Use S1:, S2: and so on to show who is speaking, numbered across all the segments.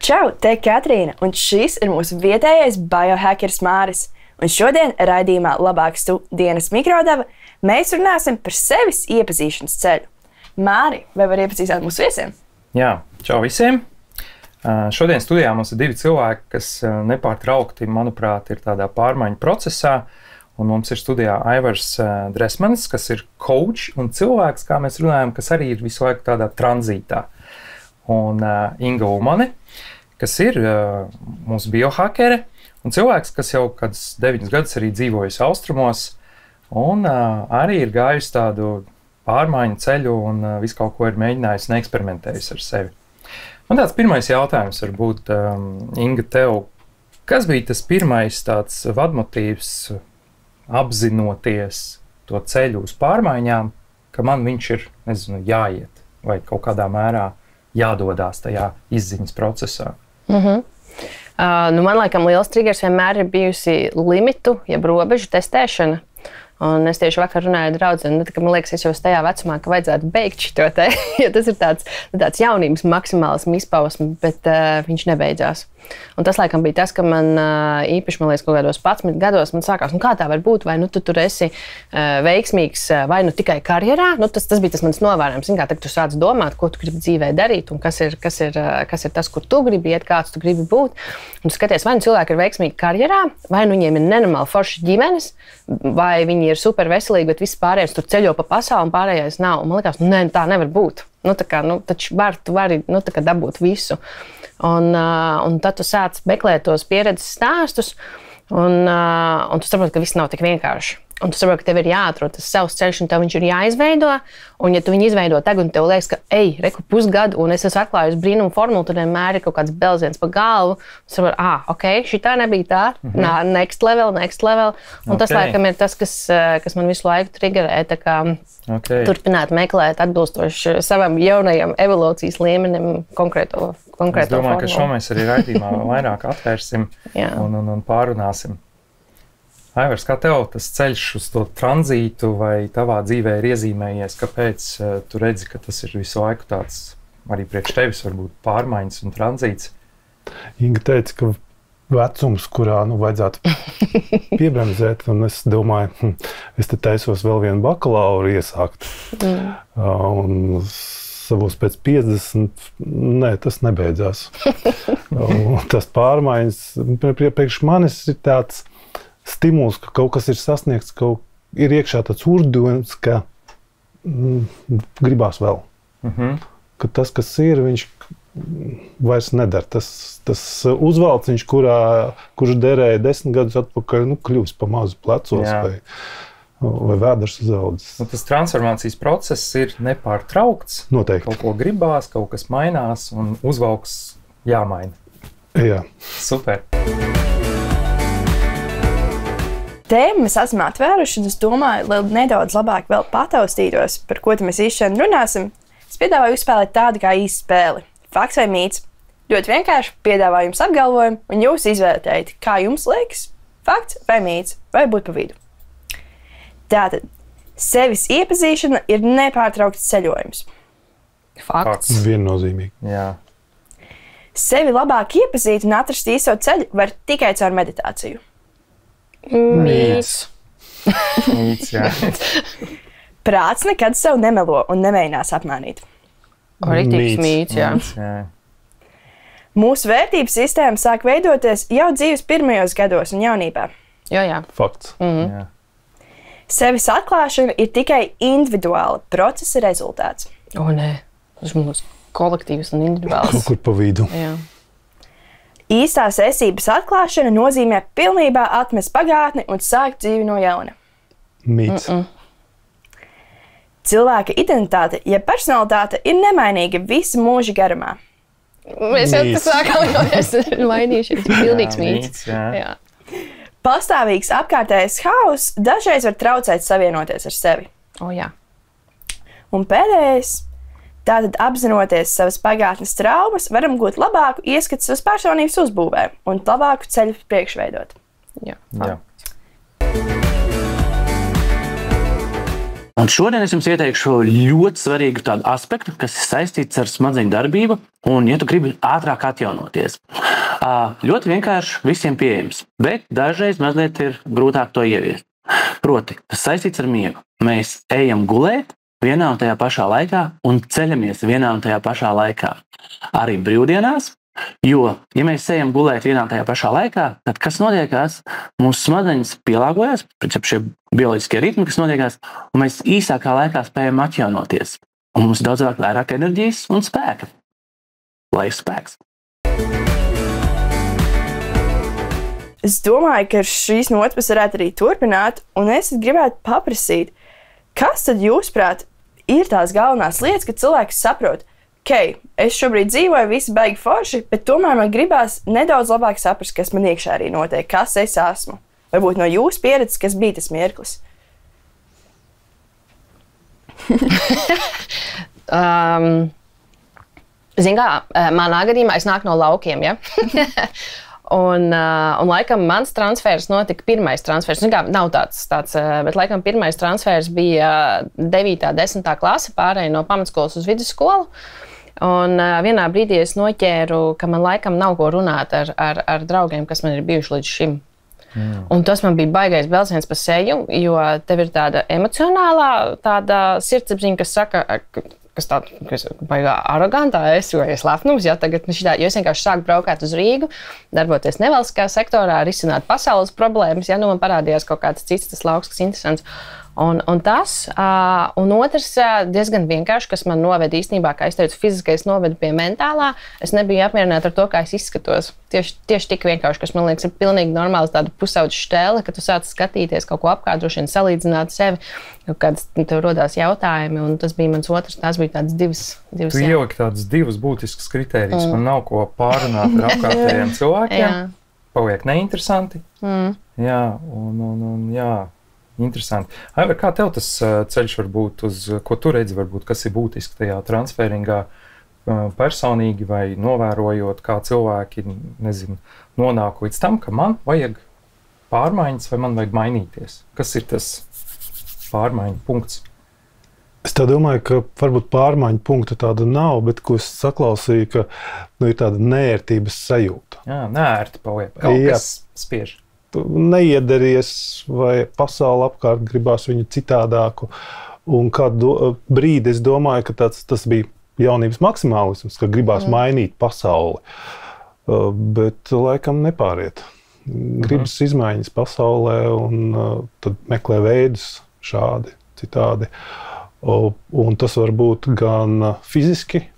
S1: Čau, te Katrīna, un šis ir mūsu vietējais biohackeris Māris. Un šodien raidījumā Labāks tu dienas mikrodeva mēs runāsim par sevis iepazīšanas ceļu. Māri, vai var iepazīstināt mūsu viesiem?
S2: Jā, čau visiem! Šodien studijā mums ir divi cilvēki, kas nepārtraukti, manuprāt, ir tādā pārmaiņu procesā. Un mums ir studijā Aivars Dresmanis, kas ir coach un cilvēks, kā mēs runājam, kas arī ir visu laiku tādā tranzītā. Un Inga Ulmane, kas ir mūsu biohakere, un cilvēks, kas jau kādus 9 gadus arī dzīvojusi austrumos, un arī ir gājusi tādu pārmaiņu ceļu un visu kaut ko ir mēģinājusi un eksperimentējusi ar sevi. Man tāds pirmais jautājums varbūt, Inga, tev, kas bija tas pirmais tāds vadmotīvs, apzinoties to ceļu uz pārmaiņām, ka man viņš ir, nezinu, jāiet vai kaut kādā mērā jādodās tajā izziņas procesā?
S3: Man laikam liels triggers vienmēr ir bijusi limitu, jeb robežu testēšana. Un es tieši vakar runāju ar draudzeni, man liekas, es jau tajā vecumā, ka vajadzētu beigt šito te, jo tas ir tāds jaunības maksimālismu izpausme, bet viņš nebeidzās. Un tas laikam bija tas, ka man īpaši, man liekas, kaut kādos 11 gados man sākās, kā tā var būt, vai tu tur esi veiksmīgs vai tikai karjerā. Tas bija tas mans novērojums. Tagad tu sāc domāt, ko tu gribi dzīvē darīt un kas ir tas, kur tu gribi iet, kāds tu gribi būt. Un tu skaties, vai cilvēki ir veiksmīgi karjerā, vai viņiem ir nenormāli foršas ģimenes, vai viņi ir super veselīgi, bet viss pārējais tur ceļo pa pasauli un pārējais nav. Un man liekas, tā nevar būt. Taču tu vari dabūt visu. Un tad tu sāc meklēt tos pieredzes stāstus, un tu saproti, ka viss nav tik vienkārši. Un tu saproti, ka tev ir jāatrod tas savs ceļš, un tev viņš ir jāizveido. Un ja tu viņu izveido tagad, un tev liekas, ka, reku pusgadu, un es esmu atklājusi brīnumu formulu, tad vienmēr ir kaut kāds belziens pa galvu. Tu saproti, šitā nebija tā, next level. Un tas, laikam, ir tas, kas man visu laiku triggerē, turpināt meklēt atbilstoši savam jaunajam evolūcijas līmenim konkrēto formulu.
S2: Es domāju, ka šo mēs arī raidījumā vairāk atvērsim un pārunāsim. Aivars, kā tev tas ceļš uz to tranzītu vai tavā dzīvē ir iezīmējies? Kāpēc tu redzi, ka tas ir visu laiku tāds arī priekš tevis varbūt pārmaiņas un tranzīts?
S4: Inga teica, ka vecums, kurā vajadzētu piebremzēt, un es domāju, es te taisos vēl vienu bakalauru iesākt. Un savos pēc 50, tas nebeidzās. Tas pārmaiņas, priekš manis ir tāds stimuls, ka kaut kas ir sasniegts, ir iekšā tāds urdens, ka gribās vēl. Ka tas, kas ir, viņš vairs nedara. Tas uzvalciņš, kurš derēja 10 gadus atpakaļ, kļūst pa mazu plecos vai vēders uzaudzis.
S2: Tas transformācijas process ir nepārtraukts.
S4: Noteikti.
S2: Kaut ko gribās, kaut kas mainās un uzvalks jāmaina.
S4: Jā.
S2: Super.
S1: Tēmu mēs esam atvēruši, un es domāju, lai nedaudz labāk vēl pataustītos, par ko mēs īstenībā runāsim. Es piedāvāju uzspēlēt tādu kā īstu spēli. Fakts vai mīts? Ļoti vienkārši piedāvāju jums apgalvojumu, un jūs izvērtējat, kā jums liekas, fakts vai mīts, vai būt pa vidu. Tātad, sevis iepazīšana ir nepārtraukts ceļojums.
S3: Fakts.
S4: Viennozīmīgi.
S2: Jā.
S1: Sevi labāk iepazīt un atrast īsto ceļu var tikai caur meditāciju.
S3: Mīts.
S2: Mīts, jā.
S1: Prāts nekad sev nemelo un nemēģinās apmānīt.
S3: Rītīgs mīts, jā.
S1: Mūsu vērtības sistēma sāk veidoties jau dzīves pirmajos gados un jaunībā.
S3: Jā.
S4: Fakts.
S2: Jā.
S1: Sevis atklāšana ir tikai individuāla procesa rezultāts.
S3: Nē, tas mums kolektīvs un individuāls.
S4: Kaut kur pa vidu.
S3: Jā.
S1: Īstās esības atklāšana nozīmē pilnībā atmest pagātni un sākt dzīvi no jauna.
S4: Mīts.
S1: Cilvēka identitāte, ja personalitāte ir nemainīga visu mūža garumā.
S3: Mēs jau sākām mainījušies. Pilnīgs mīts.
S2: Jā.
S1: Pastāvīgs apkārtējais hauss dažreiz var traucēt savienoties ar sevi.
S3: Jā.
S1: Un pēdējais. Tātad, apzinoties savas pagātnes traumas, varam gūt labāku ieskatu savas personības uzbūvē un labāku ceļu priekšveidot.
S3: Jā.
S5: Un šodien es jums ieteikšu ļoti svarīgu tādu aspektu, kas ir saistīts ar smadzeņu darbību, un, ja tu gribi ātrāk atjaunoties. Ļoti vienkārši visiem pieejams, bet dažreiz mazliet ir grūtāk to ieviest. Proti, tas saistīts ar miegu. Mēs ejam gulēt vienā un tajā pašā laikā un ceļamies vienā un tajā pašā laikā. Arī brīvdienās, jo, ja mēs ejam gulēt vienā un tajā pašā laikā, tad kas notiekās? Mūsu smadzenes pielāgojas, principā šie bioloģiskie ritmi, kas notiekās, un mēs īsākā laikā spējam atjaunoties. Un mums daudz vairāk enerģijas un spēka. Lai ir spēks.
S1: Es domāju, ka šīs notis varētu arī turpināt, un es gribētu paprasīt, kas tad jūsuprāt ir tās galvenās lietas, kad cilvēks saprot, ok, es šobrīd dzīvoju, visi baigi forši, bet tomēr man gribās nedaudz labāk saprast, kas man iekšā arī notiek, kas es esmu. Varbūt no jūsu pieredzes, kas bija tas mirklis.
S3: Zin kā, manā gadījumā es nāku no laukiem, ja? Un laikam mans transfers notika, pirmais transfers, kā, nav tāds, bet laikam pirmais transfers bija 9. 10. klase, pārēja no pamatskolas uz vidusskolu. Un vienā brīdī es noķēru, ka man laikam nav ko runāt ar draugiem, kas man ir bijuši līdz šim. Un tas man bija baigais belsiens pa seju, jo tev ir tāda emocionālā tāda sirdsapziņa, kas saka, kas baigā arogantā esi vai lepnums, ja tagad jo es vienkārši sāku braukāt uz Rīgu, darboties nevalstiskā sektorā, risināt pasaules problēmas, ja man parādījās kaut kāds cits tas lauks, kas interesants. Un otrs diezgan vienkārši, kas man noveda īstenībā, kā es teicu, fiziskais noveda pie mentālā. Es nebiju apmierināta ar to, kā es izskatos. Tieši tik vienkārši, kas man liekas ir pilnīgi normāls tāda pusauģa štēle, ka tu sāc skatīties kaut ko apkārt, droši vien salīdzināt sevi, kāds tev rodās jautājumi, un tas bija mans otrs, tās bija tādas divas.
S2: Tu ieliki tādas divas būtiskas kritērijas. Man nav ko pārunāt ar apkārtējiem cilvēkiem. Paliek neinteresanti. Jā, jā. Interesanti. Aivar, kā tev tas ceļš var būt, uz ko tu redzi, varbūt, kas ir būtiski tajā transferingā personīgi vai novērojot, kā cilvēki, nezinu, nonāk līdz tam, ka man vajag pārmaiņas vai man vajag mainīties? Kas ir tas pārmaiņu punkts?
S4: Es tā domāju, ka varbūt pārmaiņu punkta tāda nav, bet ko es saklausīju, ka ir tāda neērtības sajūta.
S2: Jā, neērti paliek. Kaut kas spiež.
S4: Neiederties, vai pasauli apkārt gribās viņu citādāku. Un kādu brīdi es domāju, ka tas bija jaunības maksimālisms, ka gribās mainīt pasauli. Bet laikam nepāriet. Gribas izmaiņas pasaulē un tad meklē veidus šādi, citādi. Un tas var būt gan fiziski,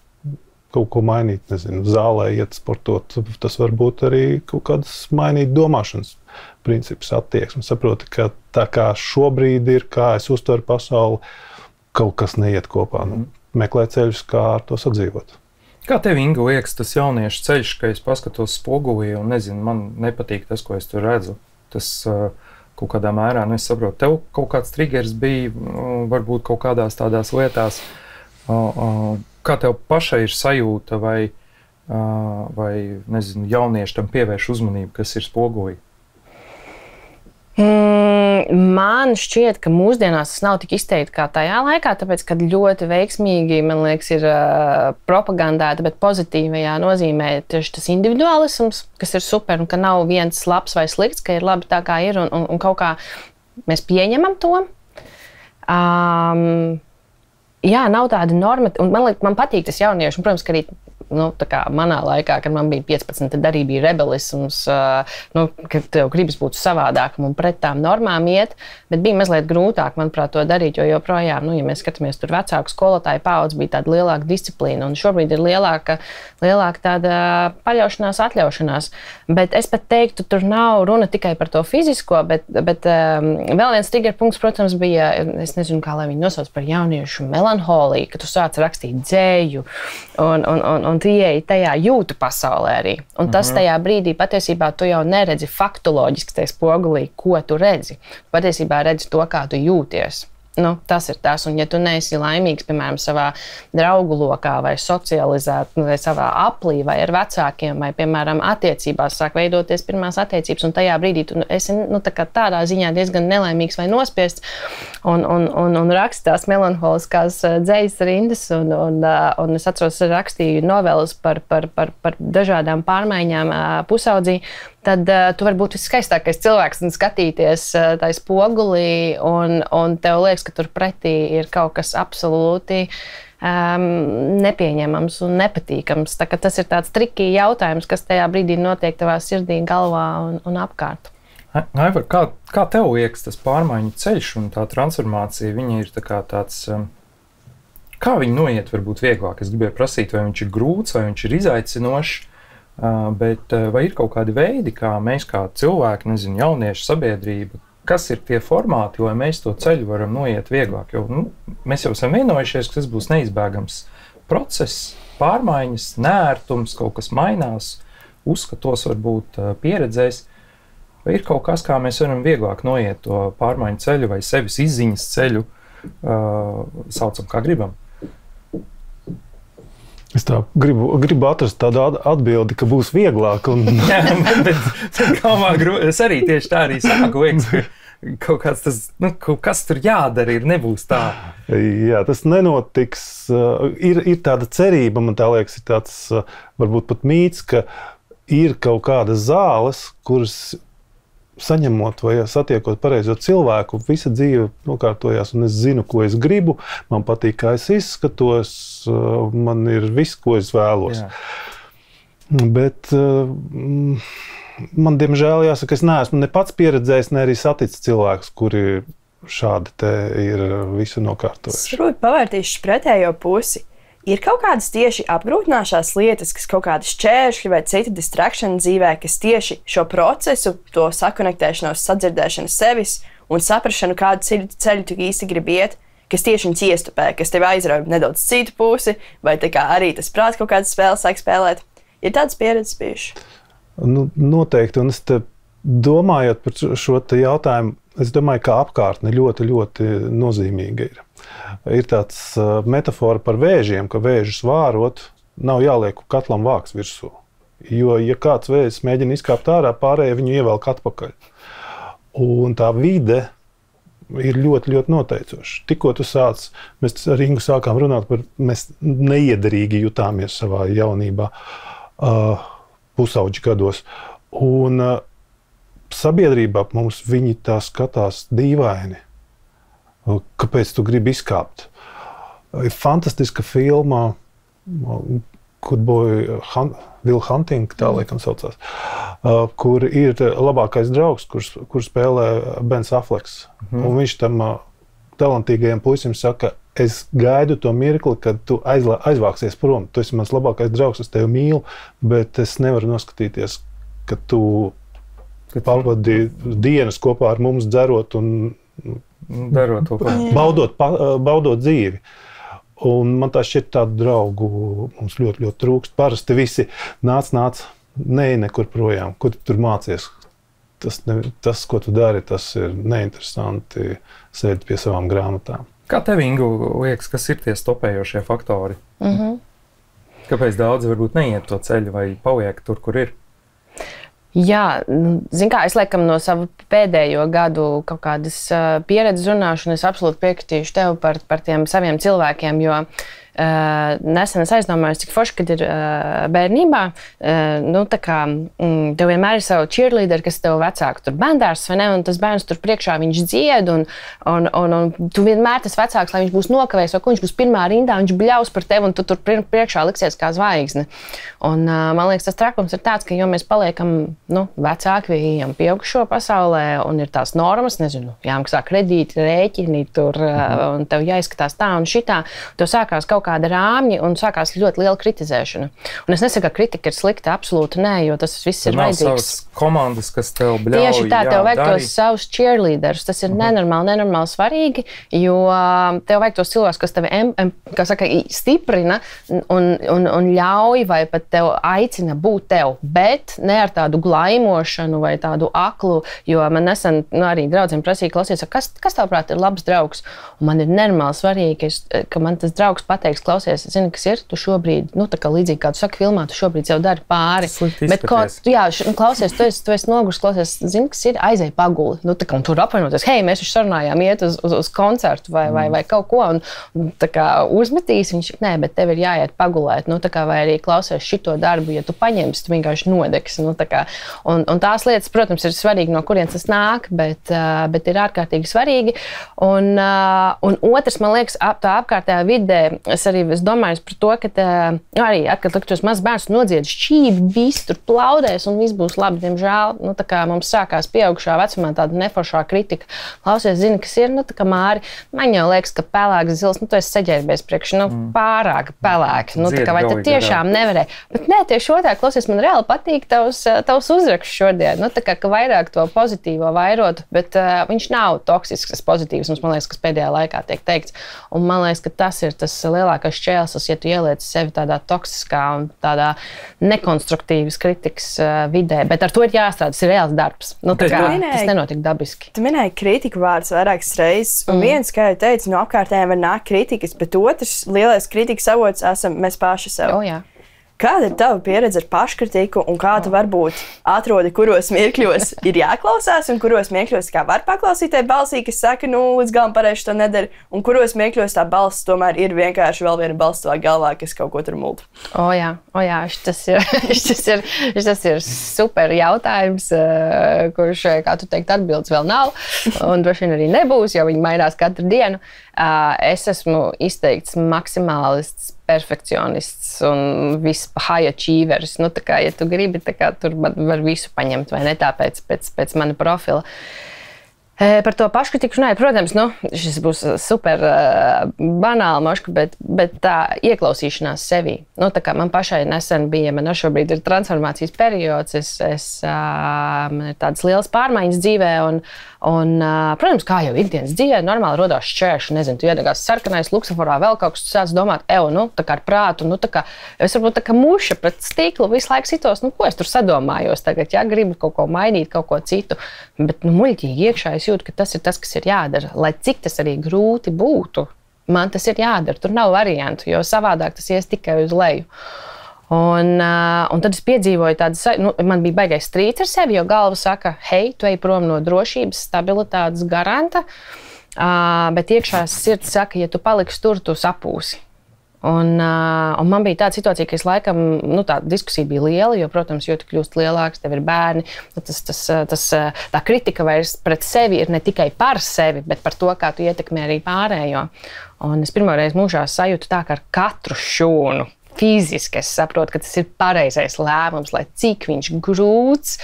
S4: kaut ko mainīt, nezinu, zālē iet sportot. Tas var būt arī kaut kādas mainīt domāšanas principus, attieksmi. Saproti, ka tā kā šobrīd ir, kā es uztveru pasauli, kaut kas neiet kopā. Meklē ceļus, kā ar to sadzīvot.
S2: Kā tev, Inga, liekas tas jauniešu ceļš, ka es paskatos spogulī un nezinu, man nepatīk tas, ko es tur redzu. Tas kaut kādā mērā, es saprotu, tev kaut kāds triggers bija, varbūt kaut kādās tādās lietās. Kā tev pašai ir sajūta vai nezinu, jaunieši tam pievērš uzmanību, kas ir spogulī?
S3: Man šķiet, ka mūsdienās tas nav tik izteikti kā tajā laikā, tāpēc, kad ļoti veiksmīgi, man liekas, ir propagandēta, bet pozitīvajā nozīmē tieši tas individualisms, kas ir super, un ka nav viens labs vai slikts, ka ir labi tā, kā ir, un kaut kā mēs pieņemam to. Jā, nav tāda norma, un man patīk tas jaunieši, un, protams, ka arī tā kā manā laikā, kad man bija 15, tad arī bija rebelisms, kad tev gribas būt savādākam un pret tām normām iet, bet bija mazliet grūtāk, manuprāt, to darīt, jo joprojām, ja mēs skatāmies tur vecāku skolotāju paudzi, bija tāda lielāka disciplīna, un šobrīd ir lielāka tāda paļaušanās, atļaušanās. Bet es pat teiktu, tur nav runa tikai par to fizisko, bet vēl viens trigger punkts, protams, bija, es nezinu, kā lai viņi nosauc par jauniešu melanholiju, ka tu sāc rakstīt dzēju, un tu ieeji tajā jūtu pasaulē arī. Un tas tajā brīdī patiesībā tu jau neredzi faktoloģiski tajā spogulī, ko tu redzi. Patiesībā redzi to, kā tu jūties. Tas ir tas, un ja tu neesi laimīgs, piemēram, savā draugu lokā vai socializēt, vai savā aplī, vai ar vecākiem, vai, piemēram, attiecībās sāk veidoties pirmās attiecības, un tajā brīdī tu esi tādā ziņā diezgan nelaimīgs vai nospiests, un raksta tās melanholiskās dzejas rindas, un es atceros, rakstīju novelas par dažādām pārmaiņām pusaudzī, tad tu vari būt viskaistākais cilvēks un skatīties tai spogulī, un tev liekas, ka tur pretī ir kaut kas absolūti nepieņemams un nepatīkams. Tā kā tas ir tāds trikī jautājums, kas tajā brīdī notiek tavā sirdī, galvā un apkārt.
S2: Aivar, kā tev liekas tas pārmaiņu ceļš un tā transformācija, viņa ir tāds, kā viņi noiet varbūt vieglāk? Es gribēju prasīt, vai viņš ir grūts, vai viņš ir izaicinošs, bet vai ir kaut kādi veidi, kā mēs kā cilvēki, jauniešu sabiedrība, kas ir tie formāti, lai mēs to ceļu varam noiet vieglāk? Jo mēs jau esam vienojušies, ka tas būs neizbēgams process, pārmaiņas, nērtums, kaut kas mainās, uzskatos varbūt pieredzēs. Vai ir kaut kas, kā mēs varam vieglāk noiet to pārmaiņu ceļu vai sevis izziņas ceļu, saucam kā gribam?
S4: Es tā gribu atrast tādu atbildi, ka būs vieglāk.
S2: Jā, bet es arī tieši tā arī sāku liekas, ka kaut kas tur jādara, nebūs tā.
S4: Jā, tas nenotiks. Ir tāda cerība, man tā liekas, ir tāds varbūt pat mīts, ka ir kaut kādas zāles, kuras saņemot vai satiekot pareizo cilvēku, visa dzīve nokārtojās, un es zinu, ko es gribu, man patīk, kā es izskatos, man ir viss, ko es vēlos. Jā. Bet man, diemžēl, jāsaka, es neesmu ne pats pieredzējis, ne arī saticis cilvēkus, kuri šādi te ir visu nokārtojuši.
S1: Es varbūt pavērtīšu pretējo pusi. Ir kaut kādas tieši apgrūtināšās lietas, kas kaut kādi šķēršļi vai cita distrakšana dzīvē, kas tieši šo procesu, to sakonektēšanos, sadzirdēšanu sevis un saprašanu, kādu ceļu tu īsti gribi iet, kas tieši viņus iestupē, kas tev aizrauj nedaudz citu pusi, vai tā kā arī tas prāts kaut kādas spēles sāk spēlēt. Ir tādas pieredzes bijušas?
S4: Noteikti, un es te domājot par šo te jautājumu, es domāju, ka apkārtne ļoti, ļoti nozīmīga ir. Ir tāds metafora par vēžiem, ka vēžus vārot nav jāliek katlam vāks virsū. Jo, ja kāds vēzis mēģina izkāpt ārā, pārējie viņu ievelk atpakaļ. Un tā vide ir ļoti, ļoti noteicoša. Tikko tu sāc, mēs ar Ingu sākām runāt par, mēs neiederīgi jutāmies savā jaunībā, pusauģi gados. Un sabiedrībā mums viņi tā skatās dīvaini. Kāpēc tu gribi izkāpt? Ir fantastiska filma, Good Boy Will Hunting, tā laikam saucās, kur ir labākais draugs, kur spēlē Bens Afflecks. Un viņš tam talantīgajam puisim saka, es gaidu to mirkli, kad tu aizvāksies prom. Tu esi mans labākais draugs, es tevi mīlu, bet es nevaru noskatīties, ka tu pavadi dienas kopā ar mums dzerot un
S2: darot to,
S4: baudot dzīvi. Un man tā šķiet tādu draugu mums ļoti, ļoti trūkst. Parasti visi nāc, nekur projām. Ko tu tur mācies? Tas, ko tu dari, tas ir neinteresanti sēdēt pie savām grāmatām.
S2: Kā tev, Ingu, liekas, kas ir tie stopējošie faktori? Kāpēc daudzi varbūt neiet to ceļu vai paliek tur, kur ir?
S3: Jā, zin kā, es laikam no savu pēdējo gadu kaut kādas pieredzes runāšu, un es absolūti piekritīšu tev par tiem saviem cilvēkiem, jo nesen es aizdomājos, cik forši, kad ir bērnībā, tev vienmēr ir savu cheerleader, kas tev vecāku tur bērndārs, vai ne, un tas bērns tur priekšā viņš dzied, un tu vienmēr tas vecāks, lai viņš būs nokavējis, vai ko viņš būs pirmā rindā, viņš bļaus par tevi, un tu tur priekšā liksies kā zvaigzne. Un man liekas, tas trakums ir tāds, ka jo mēs paliekam, vecāki vai ejam pieaugušo pasaulē, un ir tās normas, jāmaksā kredīti, rēķini tur, un tev jāizskatās tā un šitā, tev sākās kaut kādi rāmji un sākās ļoti liela kritizēšana. Un es nesaku, ka kritika ir slikta, absolūti nē, jo tas viss ir vajadzīgs.
S2: Komandas, kas tev bļauj,
S3: tieši tā, tev vajag
S2: darīt.
S3: tos savus cheerleaders. Tas ir nenormāli svarīgi, jo tev vajag tos cilvēkus, kas tevi stiprina un ļauj vai pat tev aicina būt tev, bet ne ar tādu glaimošanu vai tādu aklu, jo man nesen arī draudziem prasīja klausies, kas tavuprāt ir labs draugs? Un man ir nenormāli svarīgi, ka man tas draugs pateiks, klausies, zini, kas ir, tu šobrīd, tā kā līdzīgi kā tu saki filmā, tu šobrīd sev dari pāri. Bet, klausies, tu esi noguris, klausies, zini, kas ir, aizēj paguli. Tā kā un tur apvainoties, hei, mēs taču sarunājām iet uz koncertu vai kaut ko, un tā kā uzmetīs, viņš, nē, bet tev ir jāiet pagulēt, tā kā vai arī klausies šito darbu, ja tu paņemsi, tu vienkārši nodegsi. Un tās lietas, protams, ir svarīgi, no kurienes tas nāk, bet ir ārkārtīgi svarīgi. Un otrs, man liekas, tā apkārtējā vidē, es domāju par to, ka arī, kad tos maz bērns nodzied šķīvi, viss tur plaudēs un viss būs labi, diemžēl. Tā kā mums sākās pieaugušā vecumā tāda neforšā kritika. Klausies, zini, kas ir, tā kā Māri, man jau liekas, ka pelēks zils, tu esi saģērbies priekš, pārāk pelēks. Tā kā vai tad tiešām nevarēja. Bet nē, tieši otrādi, klausies, man reāli patīk tavs uzraksts šodien. Tā kā ka vairāk to pozitīvo vairot, bet viņš nav toksisks, tas pozitīvs, man liekas, kas pēdējā laikā tiek teikts. Un man liekas, ka tas ir tas lielākais šķērslis, ja tu ieliec sevi tādā toksiskā un tādā nekonstruktīvas kritikas vidē. Bet ar to ir jāstrādā, tas ir reāls darbs. Tas nenotiek dabiski.
S1: Tu minēji kritiku vārdus vairākas reizes, un viens, kā jau teicu, no apkārtējiem var nākt kritikas, bet otrs lielais kritikas avots esam mēs paši sev.
S3: Jā.
S1: Kāda ir tava pieredze ar paškritiku un kā tu varbūt atrodi, kuros mirkļos ir jāklausās un kuros mirkļos var paklausīt tai balsī, kas saka, līdz galam pareizi to nedara, un kuros mirkļos tā balss tomēr ir vienkārši vēl viena balss tavā galvā, kas kaut ko tur mulda?
S3: Jā, tas ir super jautājums, kurš, kā tu teikt, atbildes vēl nav, un droši vien arī nebūs, jo viņi mainās katru dienu. Es esmu izteikts maksimālists, perfekcionists un high achievers. Tā kā, ja tu gribi, tur var visu paņemt, vai ne tāpēc pēc mana profila. Par to paškritiku runājot, protams, šis būs super banāli moška, bet tā ieklausīšanās sevī. Tā kā man pašai nesen bija, man šobrīd ir transformācijas periods, man ir tādas lielas pārmaiņas dzīvē, un protams, kā jau ikdienas dzīvē, normāli rodās šķēršļi, nezinu, tu iedegās sarkanais luksaforā, vēl kaut kas, tu sāc domāt, tā kā ar prātu, es varbūt tā kā muša pret stiklu visu laiku sitos, ko es tur sadomājos tagad, gribu kaut ko mainīt, kaut ko citu, bet muļķīgi iekšā es jūtu, ka tas ir tas, kas ir jādara, lai cik tas arī grūti būtu, man tas ir jādara, tur nav variantu, jo savādāk tas ies tikai uz leju. Un tad es piedzīvoju tādu, man bija baigais strīds ar sevi, jo galva saka, hei, tu ej prom no drošības, stabilitātes garanta, bet iekšā sirds saka, ja tu paliksi tur, tu sapūsi. Un man bija tāda situācija, ka es laikam, tā diskusija bija liela, jo, protams, jo tu kļūst lielāks, tev ir bērni, tā kritika vairs pret sevi ir ne tikai par sevi, bet par to, kā tu ietekmē arī pārējo. Un es pirmoreiz mūžā sajūtu tā, ka ar katru šūnu fiziski es saprotu, ka tas ir pareizais lēmums, lai cik viņš grūts,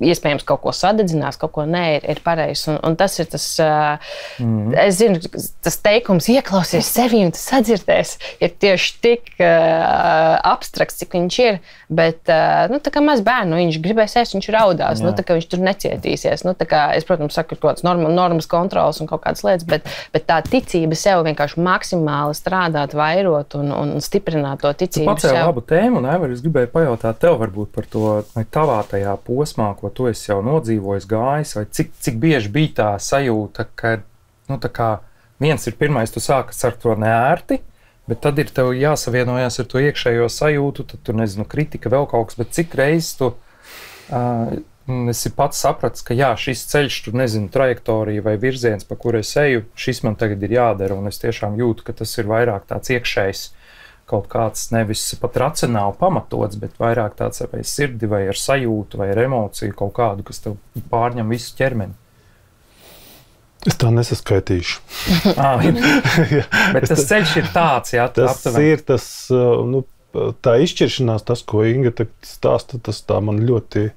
S3: iespējams kaut ko sadedzinās, kaut ko nē, ir pareizs. Un tas ir tas, es zinu, tas teikums ieklausies sevi un tas sadzirdēs, ir tieši tik abstrakts, cik viņš ir, bet tā kā maz bērnu, viņš gribēs ēst, viņš raudās, tā kā viņš tur necietīsies. Tā kā es, protams, saku, ir kaut kāds normas kontrols un kaut kādas lietas, bet tā ticība sev vienkārši maksimāli strādāt, vairot un stiprināt to ticību.
S2: Tu pacēli labu tēmu, un Aivar, es gribēju pajautāt tev varbūt par to, vai tavā tajā posmā, ko tu esi jau nodzīvojis, gājis, vai cik bieži bija tā sajūta, ka, tā kā viens ir pirmais, tu sākas ar to neērti, bet tad ir tev jāsavienojās ar to iekšējo sajūtu, tad tu, nezinu, kritika vēl kaut kas, bet cik reizes tu esi pats sapratis, ka jā, šis ceļš, tur, nezinu, trajektorija vai virziens, pa kuru es eju, šis man tagad ir jādara, un es tiešām jūtu, ka tas ir vairāk tāds iekšējs, kaut kāds nevis pat racionāli pamatots, bet vairāk tāds vai sirdi, vai ar sajūtu, vai ar emociju kaut kādu, kas tev pārņem visu ķermeni.
S4: Es tā nesaskaitīšu.
S2: Bet tas ceļš ir tāds, jā,
S4: tas ir tas, tā izšķiršanās, tas, ko Inga stāsta, tas tā man ļoti,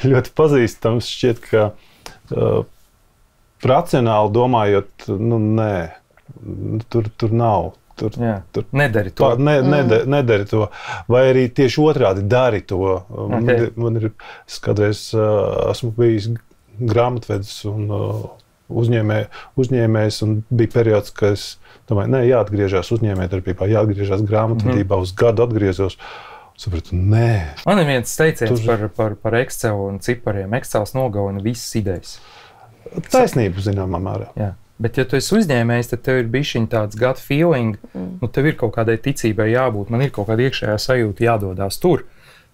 S4: ļoti pazīstams šķiet, ka racionāli domājot, nē, tur nav.
S2: Nedari to.
S4: Nedari to. Vai arī tieši otrādi dari to. Man ir, es kādreiz esmu bijis grāmatvedis un uzņēmējs, un bija periods, ka es domāju, jāatgriežās uzņēmējdarbībā, jāatgriežās grāmatvedībā, uz gadu atgriezos. Sapratu, nē.
S2: Man ir viens teiciens par Excel un cipariem. Excels nogalina visas idejas.
S4: Taisnība, zināmā mērā.
S2: Jā. Bet, ja tu esi uzņēmējs, tad tev ir bišķiņ tāds gut feeling, tev ir kaut kādai ticībai jābūt, man ir kaut kāda iekšējā sajūta jādodās tur.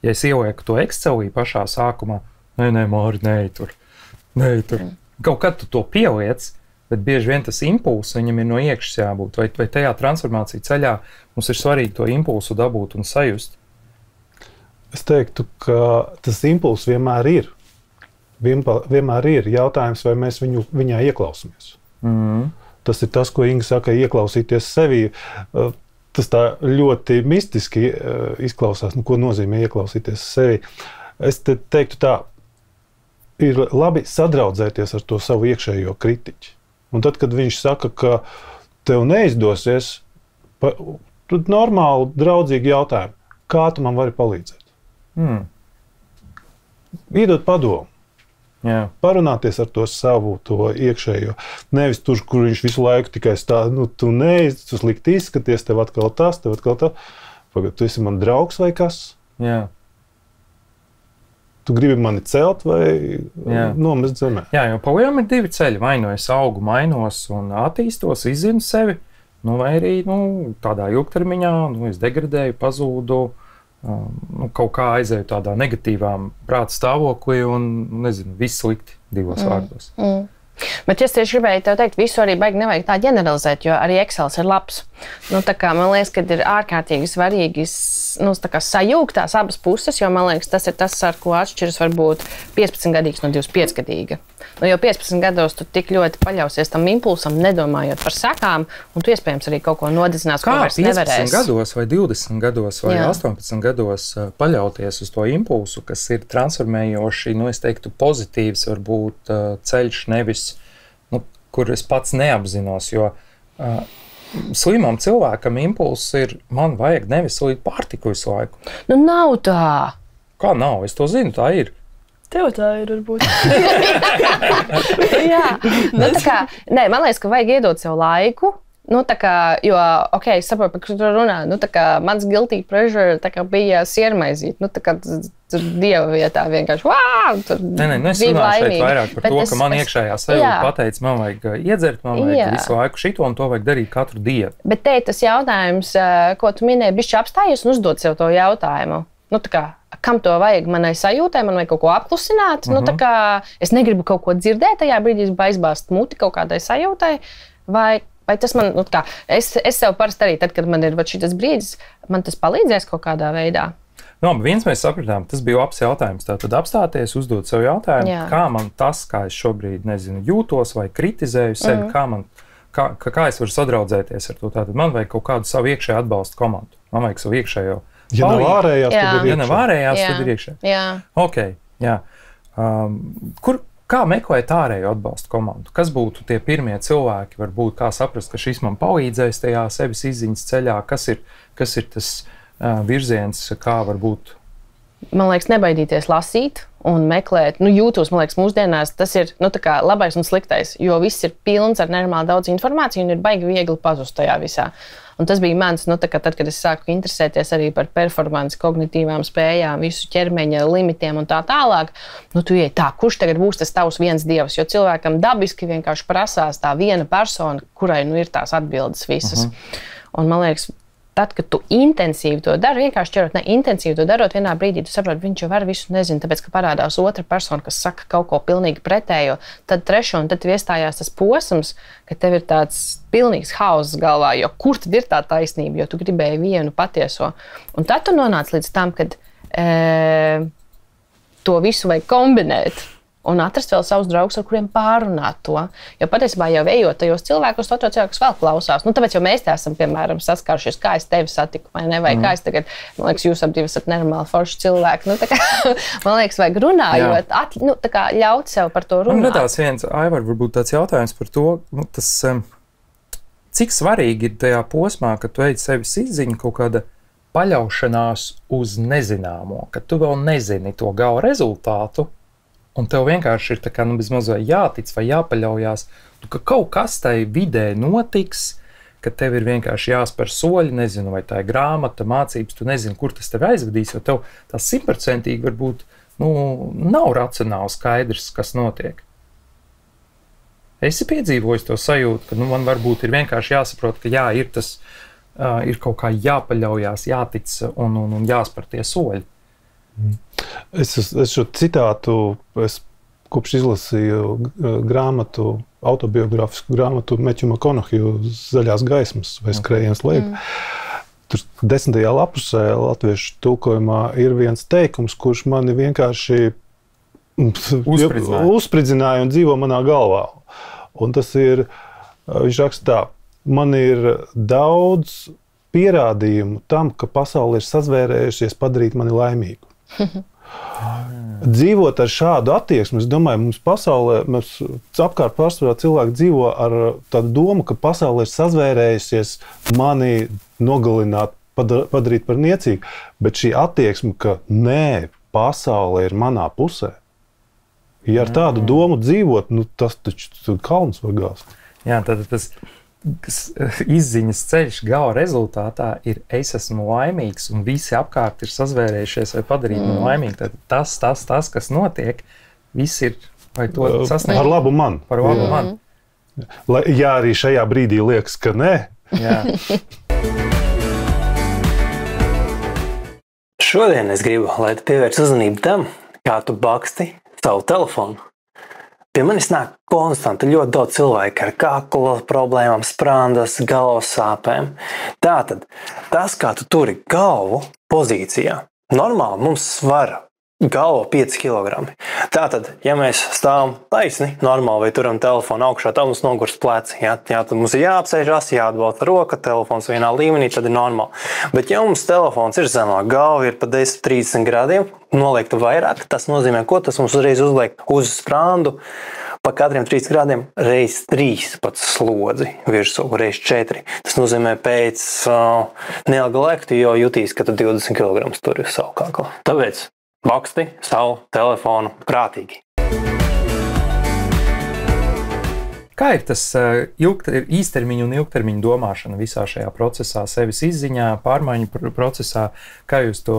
S2: Ja es ielieku to Excelī pašā sākumā, Māri, nē, tur. Kaut kad tu to pieliec, bet bieži vien tas impulss viņam ir no iekšas jābūt. Vai tajā transformācija ceļā mums ir svarīgi to impulsu dabūt un sajust?
S4: Es teiktu, ka tas impulss vienmēr ir. Vienmēr ir jautājums, vai mēs viņā ieklausāmies. Tas ir tas, ko Inga saka, ieklausīties sevi. Tas tā ļoti mistiski izklausās, ko nozīmē ieklausīties sevi. Es teiktu tā, ir labi sadraudzēties ar to savu iekšējo kritiķi. Un tad, kad viņš saka, ka tev neizdosies, tad normāli, draudzīgi jautājumi, kā tu man vari palīdzēt? Iedot padomu.
S2: Jā.
S4: Parunāties ar to savu, to iekšējo. Nevis tur, kur viņš visu laiku tikai stāv, tu tu slikti izskaties, tev atkal tas. Pagad, tu esi man draugs vai kas?
S2: Jā.
S4: Tu gribi mani celt vai nomest zemē?
S2: Jā, jo palielam ir divi ceļi. Vai nu es augu, mainos un attīstos, izzinu sevi, vai arī tādā ilgtermiņā es degradēju, pazūdu, kaut kā aizēju tādā negatīvām prāta stāvoklī un, viss slikti divos vārdos.
S3: Bet es tieši gribēju tev teikt, visu arī baigi nevajag tā ģeneralizēt, jo arī Excels ir labs. Man liekas, ka ir ārkārtīgi svarīgi sajūgt tās abas puses, jo man liekas, tas ir tas, ar ko atšķiras varbūt 15-gadīgs no 25-gadīga. Jo 15 gados tu tik ļoti paļausies tam impulsam, nedomājot par sekām, un tu iespējams arī kaut ko nodedzinās, ko vairs nevarēs.
S2: Kā 15 gados vai 20 gados vai 18 gados paļauties uz to impulsu, kas ir transformējoši, es teiktu, pozitīvs, varbūt ceļš nevis, kur es pats neapzinos, jo slimam cilvēkam impulss ir, man vajag neveselīgu pārtiku visu laiku.
S3: Nav tā.
S2: Kā nav? Es to zinu, tā ir.
S1: Tev tā ir, varbūt.
S3: Jā. Man liekas, ka vajag iedot sev laiku. Jo, es saprotu, ka tu runā, mans guilty pleasure bija siermaizīt. Tur dieva vietā vienkārši, tur
S2: es runāju šeit vairāk par to, ka man iekšējā sajūta pateica, man vajag iedzert, man vajag visu laiku šito, un to vajag darīt katru dienu. Bet
S3: te tas jautājums, ko tu minēji, bišķi apstājies un uzdot sev to jautājumu. Kam to vajag manai sajūtai, man vajag kaut ko apklusināt. Es negribu kaut ko dzirdēt, tajā brīdī aizbāzt muti kaut kādai sajūtai. Vai tas man, es sev parasti arī, tad, kad man ir šis brīdis, man tas palīdzēs kaut kādā veidā.
S2: Viens mēs sapratām, tas bija labs jautājums. Tad apstāties, uzdot sev jautājumu, kā man tas, kā es šobrīd jūtos vai kritizēju sevi, kā es varu sadraudzēties ar to. Tātad man vajag kaut kādu savu iekšējo atbalstu komandu. Man vajag savu iekšējo.
S4: Ja nav ārējās,
S2: tad ir iekšē.
S3: Jā.
S2: Okay, jā. Kā meklēt ārējo atbalstu komandu? Kas būtu tie pirmie cilvēki, varbūt kā saprast, ka šis man palīdzēs tajā sevis izziņas ceļā? Kas ir tas virziens, kā varbūt?
S3: Man liekas, nebaidīties lasīt un meklēt. YouTube, man liekas, mūsdienās tas ir labais un sliktais, jo viss ir pilns ar nenormāli daudz informāciju un ir baigi viegli pazust tajā visā. Un tas bija mans, tad, kad es sāku interesēties arī par performanci, kognitīvām spējām, visu ķermeņa limitiem un tā tālāk. Tu iej tā, kurš tagad būs tas tavs viens dievs? Jo cilvēkam dabiski vienkārši prasās tā viena persona, kurai ir tās atbildes visas. Un man liekas, tad, kad tu intensīvi to dari, vienkārši ķerot, intensīvi to darot, vienā brīdī tu saproti, viņš jau var visu nezinu, tāpēc, ka parādās otra persona, kas saka kaut ko pilnīgi pretējo, tad trešo, un tad iestājās tas posms, ka tev ir tāds pilnīgs hauss galvā, jo kur tad ir tā taisnība, jo tu gribēji vienu patieso. Un tad tu nonāc līdz tam, kad to visu vajag kombinēt. Un atrast vēl savus draugus, ar kuriem pārunāt to. Jo patiesībā jau ejot tajos cilvēkos, to cilvēkus vēl klausās. Tāpēc jau mēs te esam, piemēram, saskārušies, kā es tevi satiku, vai ne, vai kā es tagad, man liekas, jūs ap divi esat nenormāli forši cilvēki. Man liekas, vajag runājot, ļaut sev par to runāt.
S2: Man radās viens, Aivar, varbūt tāds jautājums par to, cik svarīgi ir tajā posmā, kad tu ej sevis izziņu kaut kāda paļaušanās uz nezināmo, ka tu vēl nezini to gala rezultātu, un tev vienkārši ir tā kā bezmaz vai jātic vai jāpaļaujās, ka kaut kas tai vidē notiks, ka tev ir vienkārši jāspēr soļi, nezinu, vai tā ir grāmata, mācības, tu nezini, kur tas tev aizvedīs, jo tev tā 100% varbūt nav racionāli skaidrs, kas notiek. Esi piedzīvojis to sajūtu, ka man varbūt ir vienkārši jāsaprot, ka jā, ir kaut kā jāpaļaujās, jātic un jāspēr tie soļi.
S4: Es šo citātu, kopš izlasīju grāmatu, autobiogrāfisku grāmatu Matthew McConaughey Zaļās gaismas vai Skrējiens liek. Tur 10. lapusē latviešu tulkojumā ir viens teikums, kurš mani vienkārši uzspridzināja un dzīvo manā galvā. Un tas ir, viņš raksta tā, man ir daudz pierādījumu tam, ka pasaule ir sazvērējušies padarīt mani laimīgu. Dzīvot ar šādu attieksmi, es domāju, mums pasaulē, apkārt pārsvarā cilvēki dzīvo ar tādu domu, ka pasaule ir sazvērējusies mani nogalināt, padarīt par niecīgu, bet šī attieksme, ka nē, pasaule ir manā pusē. Ja ar tādu domu dzīvot, tas taču kalns var gāzt.
S2: Jā, tad tas izziņas ceļš gala rezultātā ir es esmu laimīgs un visi apkārt ir sazvērējušies vai padarīt mani laimīgu. Tad tas, kas notiek, viss ir vai to sasniegt.
S4: Par labu man.
S2: Par labu man.
S4: Ja arī šajā brīdī liekas, ka nē.
S2: Jā.
S6: Šodien es gribu, lai tu pievērš uzmanību tam, kā tu baksti savu telefonu. Pie manis nāk konstanti ļoti daudz cilvēku ar kakla problēmām, sprandas, galvas sāpēm. Tātad, tas, kā tu turi galvu pozīcijā, normāli mums svara galva 5 kg. Tātad, ja mēs stāvam taisni, normāli vai turam telefonu augšā, tad mums nogurs pleci. Jā, tad mums ir jāapsēžas, jāatbalsta roka, telefons vienā līmenī, tad ir normāli. Bet ja mums telefons ir zemāk, galva ir pa 10-30 grādiem, noliektu vairāk, tas nozīmē, ko tas mums uzreiz uzliek uz sprandu, pa katriem 3 grādiem reiz 3 pat slodzi virsū, reiz 4. Tas nozīmē pēc neilga laika tu jau jutīs, ka tu 20 kg turi savu kaklu. Tāpēc baksti savu telefonu prātīgi.
S2: Kā ir tas īstermiņa un ilgtermiņa domāšana visā šajā procesā, sevis izziņā, pārmaiņu procesā? Kā jūs to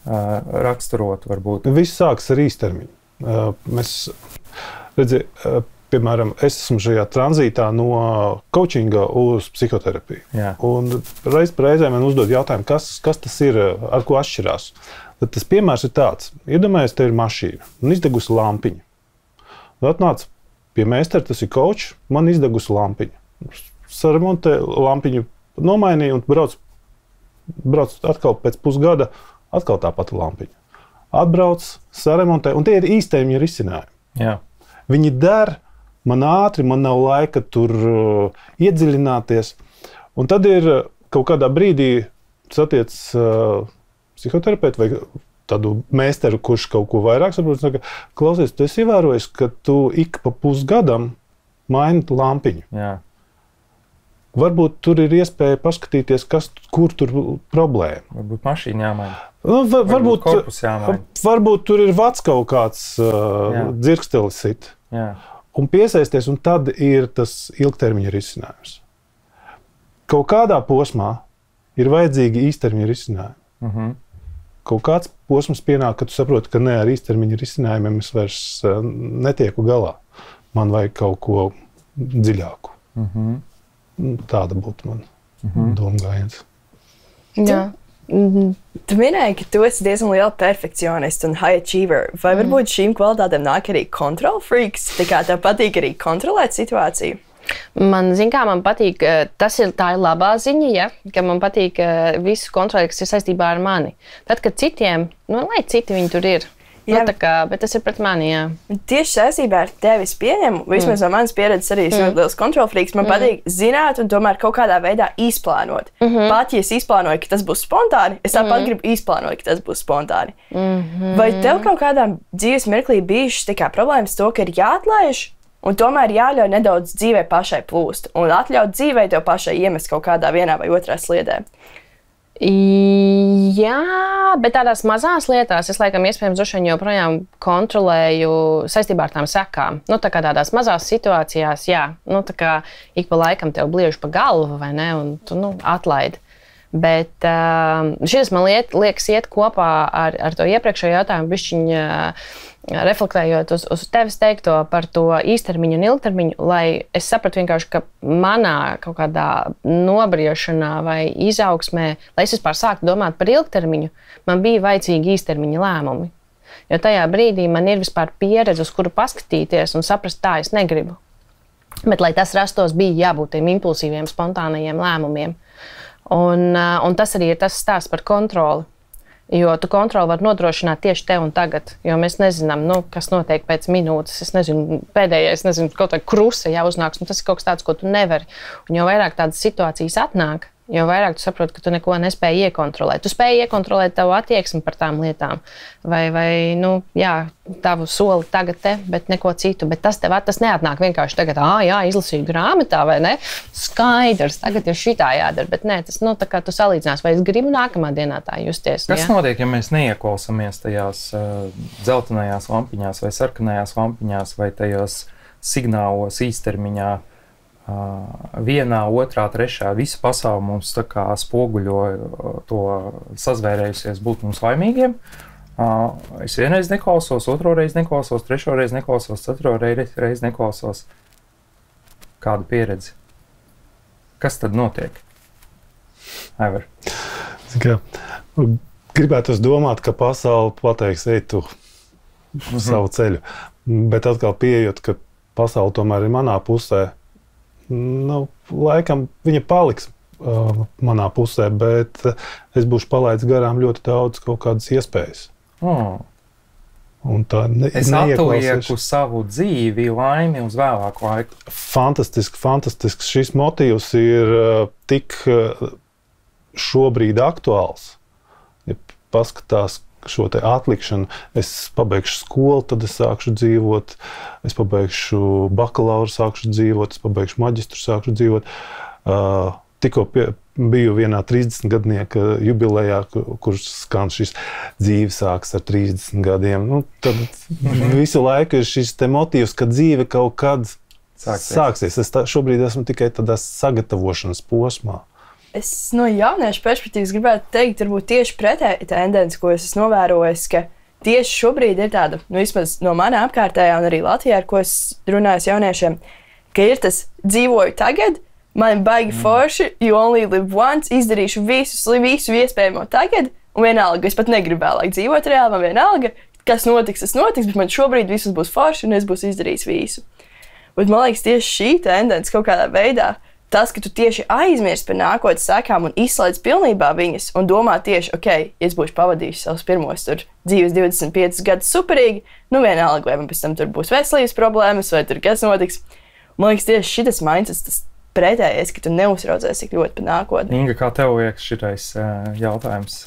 S2: raksturot varbūt?
S4: Viss sāks ar īstermiņu. Redzi, piemēram, es esmu šajā tranzītā no coachinga uz psihoterapiju.
S2: Jā. Un
S4: reiz par reizēm man uzdod jautājumu, kas tas ir, ar ko atšķirās. Tad tas piemērs ir tāds. Iedomājies, te ir mašīna un izdegusi lampiņa. Tad atnāc pie meistara, tas ir coach, man izdegusi lampiņa. Saremontē lampiņu, nomainīja un brauc atkal pēc pusgada, atkal tā pati lampiņa. Atbrauc, saremontē, un tie ir īstermiņa risinājumi.
S2: Jā.
S4: Viņi der, man ātri, man nav laika tur iedziļināties. Un tad ir kaut kādā brīdī satiec psihoterapeitu vai tādu meistaru, kurš kaut ko vairāk saprot, saka, klausies, tu esi ievērojis, ka tu ik pa pusgadam maini lampiņu.
S2: Jā.
S4: Varbūt tur ir iespēja paskatīties, kur tur problēma.
S2: Varbūt mašīna jāmaina.
S4: Varbūt
S2: korpus jāmaina.
S4: Varbūt tur ir vats kaut kāds dzirkstelis sit.
S2: Jā.
S4: Un piesaisties, un tad ir tas ilgtermiņa risinājums. Kaut kādā posmā ir vajadzīgi īstermiņa risinājumi. Kaut kāds posms pienāk, ka tu saproti, ka ne ar īstermiņa risinājumiem es vairs netieku galā. Man vajag kaut ko dziļāku. Tāda būtu man domgājiens.
S1: Jā. Tu minēji, ka tu esi diezgan liela perfekcionists un high achiever. Vai varbūt šīm kvalitātēm nāk arī control freaks? Tā kā tev patīk arī kontrolēt situāciju?
S3: Man patīk, tā ir labā ziņa, ja, ka man patīk visu kontroli, kas ir saistībā ar mani. Tad, kad citiem, lai citi viņi tur ir. Jā. Bet tas ir pret mani, jā.
S1: Tieši saistībā ar tevi es pieņemu, vismaz no manas pieredzes arī esmu liels kontrolfrīks. Man patīk zināt un tomēr kaut kādā veidā izplānot. Pat, ja es izplānoju, ka tas būs spontāni, es tāpat gribu izplānot, ka tas būs spontāni. Vai tev kaut kādā dzīves mirklī bijušas problēmas to, ka ir jāatlaiž Un tomēr jāļauj nedaudz dzīvē pašai plūst un atļaut dzīvē tev pašai iemest kaut kādā vienā vai otrā sliedē.
S3: Jā, bet tādās mazās lietās es laikam iespējams droši vien joprojām kontrolēju saistībā ar tām sekām. Tā kā tādās mazās situācijās, jā, tā kā ik pa laikam tev bliež pa galvu, vai ne, un tu, atlaidi. Bet šis man liekas iet kopā ar to iepriekšējo jautājumu, bišķiņ reflektējot uz tevis teikto par to īstermiņu un ilgtermiņu, lai es sapratu vienkārši, ka manā kaut kādā nobriešanā vai izaugsmē, lai es vispār sāktu domāt par ilgtermiņu, man bija vajadzīgi īstermiņa lēmumi. Jo tajā brīdī man ir vispār pieredze, uz kuru paskatīties un saprast, tā es negribu. Bet, lai tas rastos, bija jābūt tiem impulsīviem, spontānajiem lēmumiem. Un tas arī ir tas stāsts par kontroli. Jo tu kontroli var nodrošināt tieši te un tagad, jo mēs nezinām, kas notiek pēc minūtes. Es nezinu, pēdējais, kaut vai krusa jāuznāks, tas ir kaut kas tāds, ko tu nevari. Un jo vairāk tādas situācijas atnāk, jo vairāk tu saproti, ka tu neko nespēji iekontrolēt. Tu spēji iekontrolēt tavu attieksmi par tām lietām, vai tavu soli tagad te, bet neko citu. Bet tas neatnāk vienkārši tagad, izlasīju grāmatā, vai ne? Skaidrs, tagad ir šitā jādara, bet nē, tas tā kā tu salīdzinās, vai es gribu nākamā dienā tā justies.
S2: Kas notiek, ja mēs neieklausāmies tajās dzeltenajās lampiņās vai sarkanajās lampiņās vai tajos signālos īstermiņā? Vienā, otrā, trešā, visa pasaule mums tā kā spoguļo to sazvērējusies būt mums laimīgiem. Es vienreiz neklausos, otro reizi neklausos, trešo reizi neklausos, ceturto reizi neklausos. Kāda pieredze? Kas tad notiek? Aivar.
S4: Gribētos domāt, ka pasaule pateiks, ej tu savu ceļu. Bet atkal pieejot, ka pasaule tomēr ir manā pusē. Laikam viņa paliks manā pusē, bet es būšu palaidis garām ļoti daudz kaut kādas iespējas. Un tā
S2: es atlieku savu dzīvi, laimi uz vēlāku laiku.
S4: Fantastisks. Šis motīvs ir tik šobrīd aktuāls. Ja paskatās šo te atlikšanu, es pabeigšu skolu, tad es sākšu dzīvot, es pabeigšu bakalauru, sākšu dzīvot, es pabeigšu maģistru, sākšu dzīvot. Tikko biju vienā 30-gadnieka jubilejā, kurš skan šis dzīve sāks ar 30 gadiem. Tad visu laiku ir šis te motīvs, ka dzīve kaut kad sāksies. Es šobrīd esmu tikai tādā sagatavošanas posmā.
S1: Es no jauniešu perspektīvas gribētu teikt, varbūt tieši pretēji tendence, ko es esmu novērojis, ka tieši šobrīd ir tāda, vismaz no manā apkārtējā un arī Latvijā, ar ko es runāju jauniešiem, ka ir tas dzīvoju tagad, man baigi forši, you only live once, izdarīšu visu iespējamo tagad, un vienalga, es pat negribu vēlāk dzīvot reāli, man vienalga, kas notiks, bet man šobrīd viss būs forši un es būšu izdarījis visu. Bet man liekas, tieši šī tendence kaut kādā veidā, tas, ka tu tieši aizmirsti par nākotnes sekām un izslēdz pilnībā viņas un domā tieši, ja es būšu pavadījis savus pirmos dzīves 25 gadus superīgi, vienalga, vai man pēc tam tur būs veselības problēmas, vai tur kas notiks. Man liekas, tieši šitas mindsets, tas pretējais, ka tu neuzraudzēsi tik ļoti par nākotni.
S2: Inga, kā tev liekas šitais jautājums?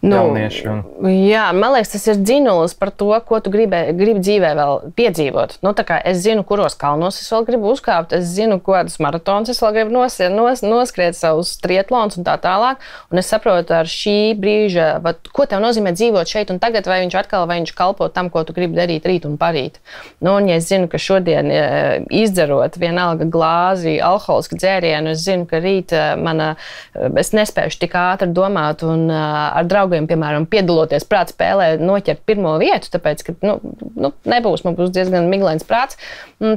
S3: Jā, man liekas, tas ir dzinulis par to, ko tu gribi dzīvē vēl piedzīvot. Tā kā es zinu, kuros kalnos es vēl gribu uzkāpt, es zinu, kādus maratonus es vēl gribu noskriet savus triatlons un tā tālāk. Un es saprotu ar šī brīža, ko tev nozīmē dzīvot šeit un tagad, vai viņš kalpo tam, ko tu gribi darīt rīt un parīt. Un ja es zinu, ka šodien izdzerot vienalga glāzi alkoholisku dzērienu, es zinu, ka rīt es nespēšu tik ātri domāt un ar draugiem, piemēram, piedaloties prāta spēlē, noķert pirmo vietu, tāpēc, ka nebūs, man būs diezgan miglains prāts.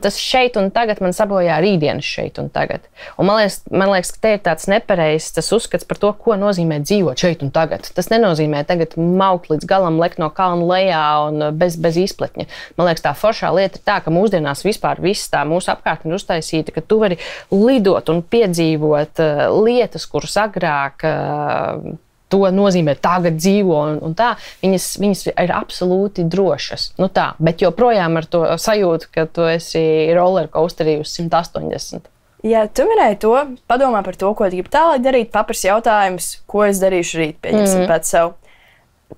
S3: Tas šeit un tagad man sabojā rītdienas šeit un tagad. Un man liekas, ka te ir tāds nepareizs tas uzskats par to, ko nozīmē dzīvot šeit un tagad. Tas nenozīmē tagad maukt līdz galam, lekt no kalna lejā un bez izpletņa. Man liekas, tā foršā lieta ir tā, ka mūsdienās vispār viss tā mūsu apkārtne ir uztaisīta, ka tu vari lidot un piedzīvot lietas, kuras agrāk to nozīmē tagad dzīvo un tā, viņas ir absolūti drošas. Bet joprojām ar to sajūtu, ka tu esi rollercoasterī uz 180.
S1: Ja tu minēji to, padomā par to, ko tu gribi tālāk darīt, paprasti jautājumus, ko es darīšu rīt, pieņemsim pēc sev.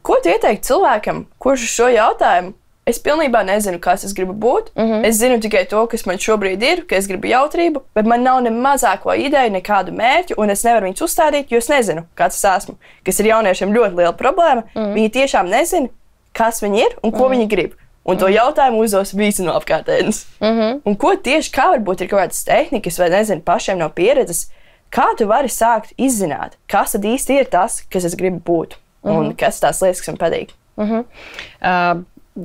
S1: Ko tu ieteiktu cilvēkam, kurš šo jautājumu es pilnībā nezinu, kas es gribu būt. Es zinu tikai to, kas man šobrīd ir, ka es gribu jautrību, bet man nav ne mazāko ideju, nekādu mērķu, un es nevaru viņus uzstādīt, jo es nezinu, kāds es esmu. Kas ir jauniešiem ļoti liela problēma. Viņi tiešām nezina, kas viņi ir un ko viņi grib. Un to jautājumu uzdos visi no apkārtējiem. Un ko tieši kā varbūt ir kaut kādas tehnikas, vai nezinu, pašiem no pieredzes, kā tu vari sākt izzināt, kas tad īsti ir tas, kas es gribu būt, un kas tās lietas, kas man patīk.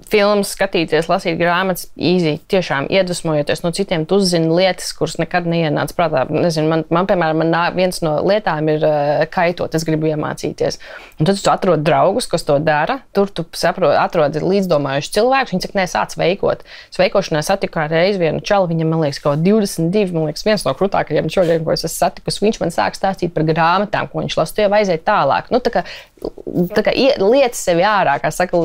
S3: Filmas, skatīties, lasīt grāmatas, īsi tiešām iedvesmojoties no citiem, tu uzzini lietas, kuras nekad neienāca prātā. Nezinu, man piemēram, viens no lietām ir kaitot, es gribu iemācīties. Un tad tu atrod draugus, kas to dara, tur tu atrodi līdzdomājuši cilvēkus, viņi saka, nē, sāc veikot. Es veikošanā satiku kā reiz vienu čalu, viņam, man liekas, kaut 22, man liekas, viens no krūtākajiem šodien, ko es esmu satikusi, viņš man sāk stāstīt par grāmatām, ko viņš lasa, tu jau aiziet tālāk. Nu, tā kā liec sevi ārā, kā saka,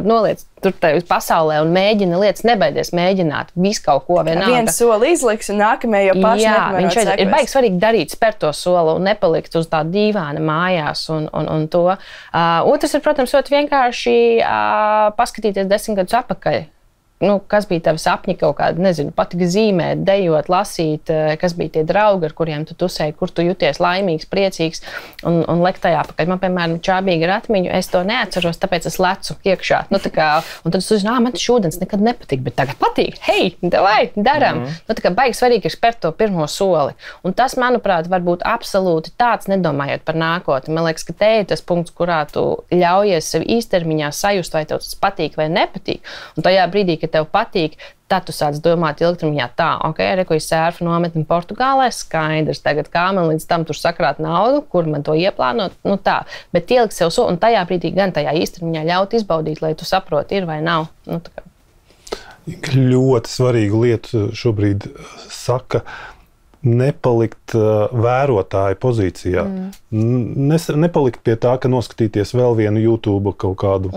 S3: noliec tur pasaulē un mēģina lietas, nebaidies mēģināt visu kaut ko vienalga.
S1: Viens soli izliks un nākamajai jau paši
S3: viņš ir baigi svarīgi darīt, spērt to soli un nepalikt uz tā dīvāna mājās un to. Otrs ir, protams, ļoti vienkārši paskatīties 10 gadus atpakaļ. Kas bija tavi sapņi, kaut kādi, nezinu, patika zīmēt, dejot, lasīt, kas bija tie draugi, ar kuriem tu tusēji, kur tu jūties laimīgs, priecīgs un lekt tajā pakaļ. Man, piemēram, čābīgi ar atmiņu, es to neatceros, tāpēc es lecu iekšā. Un tad es uzzinu, man tas šodienas nekad nepatīk, bet tagad patīk. Hei, davai, daram! Baigi svarīgi ir spērt to pirmo soli. Un tas, manuprāt, var būt absolūti tāds, nedomājot par nākotni. Man liekas, ka te ir tas punkts, kurā tu ļaujies sev īstermiņā sajust, vai tev tas patīk vai nepatīk. Un tajā brīdī, kad tev patīk, tad tu sāc domāt ilgtermiņā tā, reku es sērfu nometni Portugālē, skaidrs, tagad kā man līdz tam tur sakrāt naudu, kur man to ieplānot, tā. Bet ielikt sev un tajā brīdī gan tajā īstermiņā ļaut izbaudīt, lai tu saproti, ir vai nav.
S4: Ļoti svarīgu lietu šobrīd saka, nepalikt vērotāja pozīcijā. Nepalikt pie tā, ka noskatīties vēl vienu YouTube kaut kādu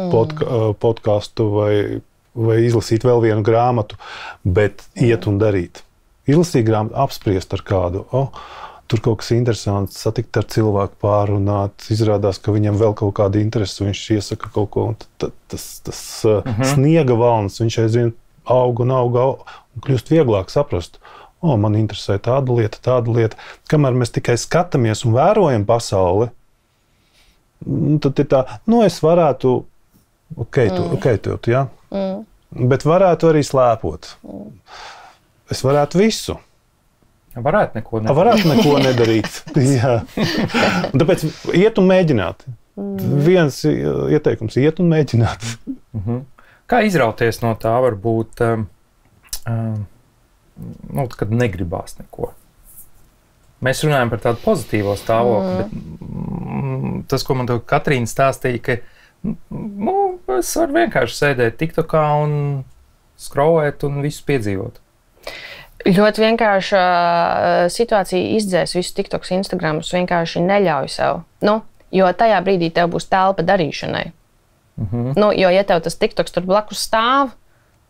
S4: podcastu vai izlasīt vēl vienu grāmatu, bet iet un darīt. Izlasīt grāmatu, apspriest ar kādu. Tur kaut kas interesants, satikt ar cilvēku, pārunāt, izrādās, ka viņam vēl kaut kāda interese, viņš iesaka kaut ko, un tas sniega valns, viņš aizvien aug un kļūst vieglāk saprast. Man interesē tāda lieta. Kamēr mēs tikai skatāmies un vērojam pasauli, tad ir tā, es varētu okeitot, jā. Bet varētu arī slēpot. Es varētu visu.
S2: Varētu neko nedarīt.
S4: Varētu neko nedarīt. Jā. Un tāpēc iet un mēģināt. Viens ieteikums - iet un mēģināt.
S2: Kā izrauties no tā varbūt, kad negribās neko? Mēs runājam par tādu pozitīvo stāvokli, bet tas, ko man to Katrīna stāstīja, ka es varu vienkārši sēdēt TikTokā un skrolēt un visu piedzīvot.
S3: Ļoti vienkārša situācija izdzēs visu TikToks, Instagramus, vienkārši neļauj sev. Jo tajā brīdī tev būs telpa darīšanai. Jo, ja tev tas TikToks tur blakus stāv,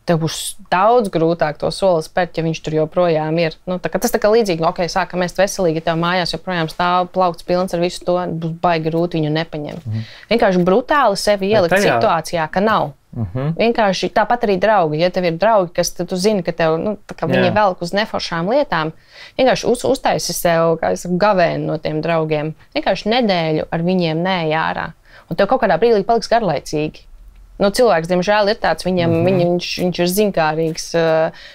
S3: tev būs daudz grūtāk to soli spērt, ja viņš tur joprojām ir. Tas tā kā līdzīgi, sākam ēst veselīgi, ja tev mājās joprojām stāv plaukts pilns ar visu to, būs baigi grūti viņu nepaņemt. Vienkārši brutāli sevi ielikt situācijā, ka nav. Vienkārši tāpat arī draugi. Ja tev ir draugi, kas tu zini, ka tev, viņi velk uz neforšām lietām, vienkārši uztaisi sev, kā es saku, gavēni no tiem draugiem. Vienkārši nedēļu ar viņiem neej ārā. Un tev kaut kādā brīdī paliks garlaicīgi. Cilvēks, diemžēl, ir tāds, viņš ir zinkārīgs,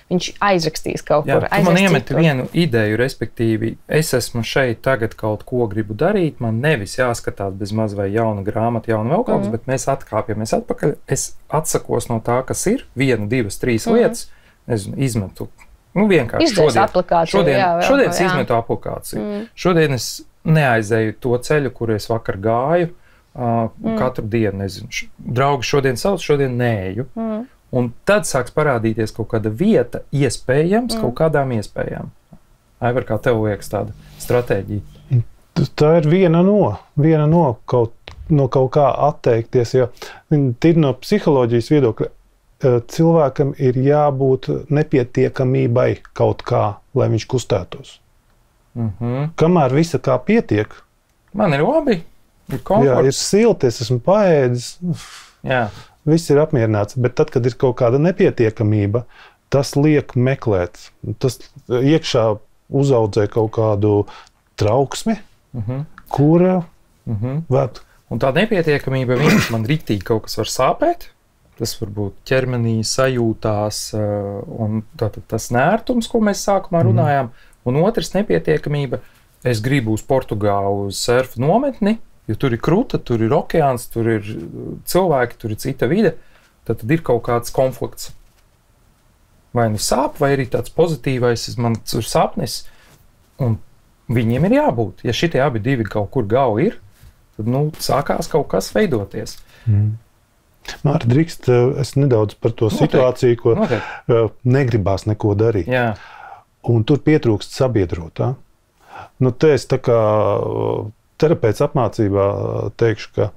S3: viņš aizrakstīs kaut kur.
S2: Tu man iemeti vienu ideju, respektīvi, es esmu šeit tagad kaut ko gribu darīt, man nevis jāskatās bez maz vai jauna grāmata, jauna vēl kaut kas, bet mēs atkāpjamies atpakaļ, es atsakos no tā, kas ir, 1, 2, 3 lietas, nezinu, izmetu. Vienkārši šodien es izmetu aplikāciju. Šodien es neaizēju to ceļu, kur es vakar gāju, katru dienu, nezinu, draugi šodien sauc, šodien neeju. Un tad sāks parādīties kaut kāda vieta, iespējams, kaut kādām iespējām. Aivar, kā tev liekas tāda stratēģija?
S4: Tā ir viena no kaut kā atteikties, jo tīri no psiholoģijas viedokļa cilvēkam ir jābūt nepietiekamībai kaut kā, lai viņš kustētos. Kamēr visa kā pietiek.
S2: Man ir labi.
S4: Jā, ir silti, es esmu paēdis.
S2: Jā.
S4: viss ir apmierināts, bet tad, kad ir kaut kāda nepietiekamība, tas liek meklēt. Tas iekšā uzaudzē kaut kādu trauksmi, kura ved.
S2: Un tā nepietiekamība man riktīgi kaut kas var sāpēt. Tas var būt ķermenī, sajūtās, un tas nērtums, ko mēs sākumā runājām. Un otrs nepietiekamība, es gribu uz Portugālu, uz surfu nometni, jo tur ir kruta, tur ir okeāns, tur ir cilvēki, tur ir cita vide. Tad ir kaut kāds konflikts. Vai nu sāp, vai arī tāds pozitīvais, man tur sapnis. Un viņiem ir jābūt. Ja šitie abi divi kaut kur gau ir, tad sākās kaut kas veidoties.
S4: Mārta, drīkst, es nedaudz par to situāciju, ko negribās neko darīt.
S2: Jā.
S4: Un tur pietrūkst sabiedrotā. Te es tā kā terapeits apmācībā teikšu, ka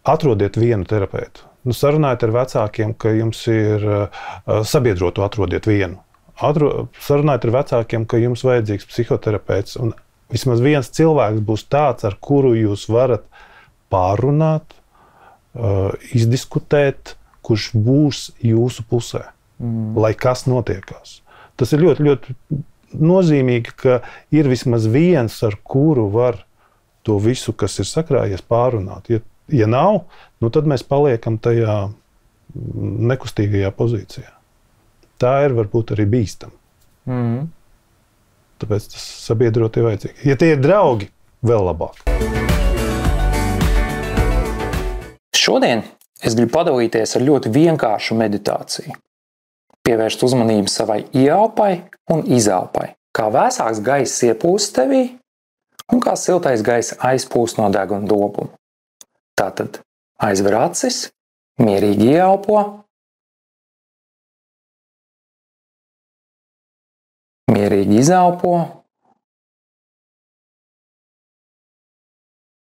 S4: atrodiet vienu terapeitu. Sarunājiet ar vecākiem, ka jums ir sabiedrotu, atrodiet vienu. Sarunājiet ar vecākiem, ka jums vajadzīgs psihoterapeits. Un vismaz viens cilvēks būs tāds, ar kuru jūs varat pārunāt, izdiskutēt, kurš būs jūsu pusē, lai kas notiekās. Tas ir ļoti, ļoti nozīmīgi, ka ir vismaz viens, ar kuru var to visu, kas ir sakrājies, pārunāt. Ja nav, tad mēs paliekam tajā nekustīgajā pozīcijā. Tā ir varbūt arī bīstama. Tāpēc tas sabiedroti vajadzīgi. Ja tie ir draugi, vēl labāk.
S2: Šodien es gribu padalīties ar ļoti vienkāršu meditāciju. Pievērst uzmanību savai ieelpai un izelpai. Kā vēsāks gaiss iepūst tevī un kā siltais gaiss aizpūst no deguna dobuma. Tātad aizver acis, mierīgi ieelpo, mierīgi izelpo.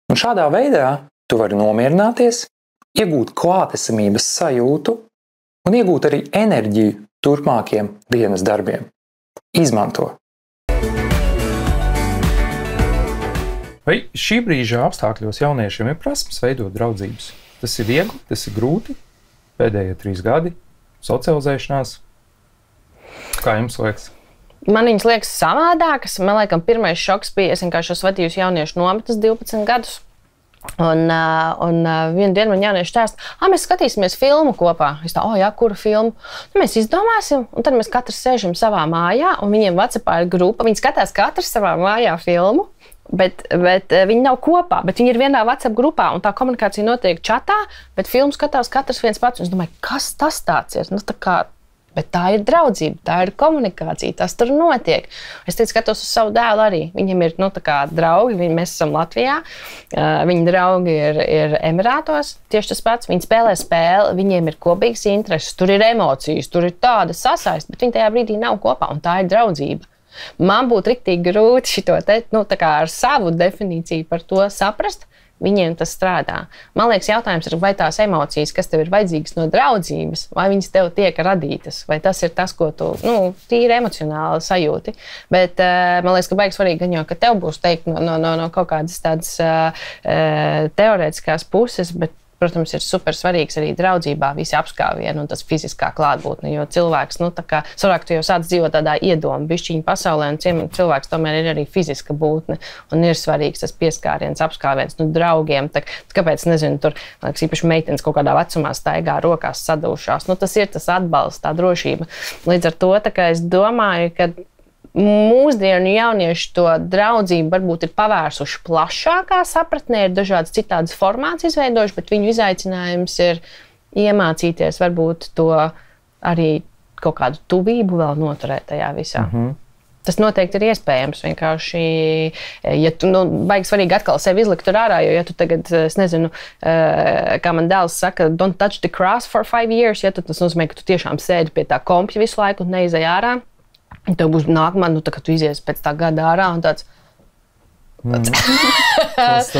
S2: Un šādā veidā tu vari nomierināties, iegūt klātesamības sajūtu un iegūt arī enerģiju turpmākiem dienas darbiem. Izmanto! Vai šī brīža apstākļos jauniešiem ir prasmes veidot draudzības? Tas ir viegli, tas ir grūti. Pēdējie 3 gadi, socializēšanās. Kā jums liekas?
S3: Man viņas liekas savādākas. Man liekas, pirmais šoks bija, es vienkārši vadījusi jauniešu nometnes 12 gadus. Un vienu dienu man jaunieši stāsta, mēs skatīsimies filmu kopā. Es tā, kuru filmu? Mēs izdomāsim, un tad mēs katrs sēžam savā mājā, un viņiem WhatsAppā ir grupa. Viņi skatās katrs savā mājā filmu, bet viņi nav kopā, bet viņi ir vienā WhatsApp grupā, un tā komunikācija notiek čatā, bet filmu skatās katrs viens pats. Un es domāju, kas tas tāds ir? Bet tā ir draudzība, tā ir komunikācija, tas tur notiek. Es skatos uz savu dēlu arī. Viņam ir draugi, mēs esam Latvijā, viņa draugi ir Emirātos, tieši tas pats. Viņi spēlē spēli, viņiem ir kopīgas intereses, tur ir emocijas, tur ir tāda sasaiste, bet viņi tajā brīdī nav kopā, un tā ir draudzība. Man būtu riktīgi grūti šito ar savu definīciju par to saprast. Viņiem tas strādā. Man liekas, jautājums ir, vai tās emocijas, kas tev ir vajadzīgas no draudzības, vai viņas tev tiek radītas, vai tas ir tas, ko tu tīri emocionāli sajūti. Bet man liekas, ka baigi svarīgi gan jau, ka tev būs teikt no kaut kādas tādas teorētiskās puses, bet, protams, ir super svarīgs arī draudzībā visi apskāvieni un tas fiziskā klātbūtne, jo cilvēks, savāk tu jau sāc dzīvot tādā iedomu bišķiņu pasaulē, un cilvēks tomēr ir arī fiziska būtne, un ir svarīgs tas pieskāriens, apskāviens, draugiem, kāpēc, nezinu, tur, liekas, īpaši meitenes kaut kādā vecumā staigā, rokās sadūšās, tas ir tas atbalsts, tā drošība. Līdz ar to, es domāju, ka mūsdienu jaunieši to draudzību varbūt ir pavērsuši plašākā sapratnē, ir dažādas citādas formāts izveidojuši, bet viņu izaicinājums ir iemācīties varbūt to arī kaut kādu tuvību vēl noturēt tajā visā. Tas noteikti ir iespējams. Vienkārši, ja tu, baigi svarīgi atkal sevi izlikt tur ārā, jo, ja tu tagad, es nezinu, kā man dēls saka, don't touch the grass for 5 years, ja tas nozīmē, ka tu tiešām sēdi pie tā kompja visu laiku un neizej ārā. Tev būs nākamā, kad tu izies pēc tā gada ārā un tāds.
S2: Tas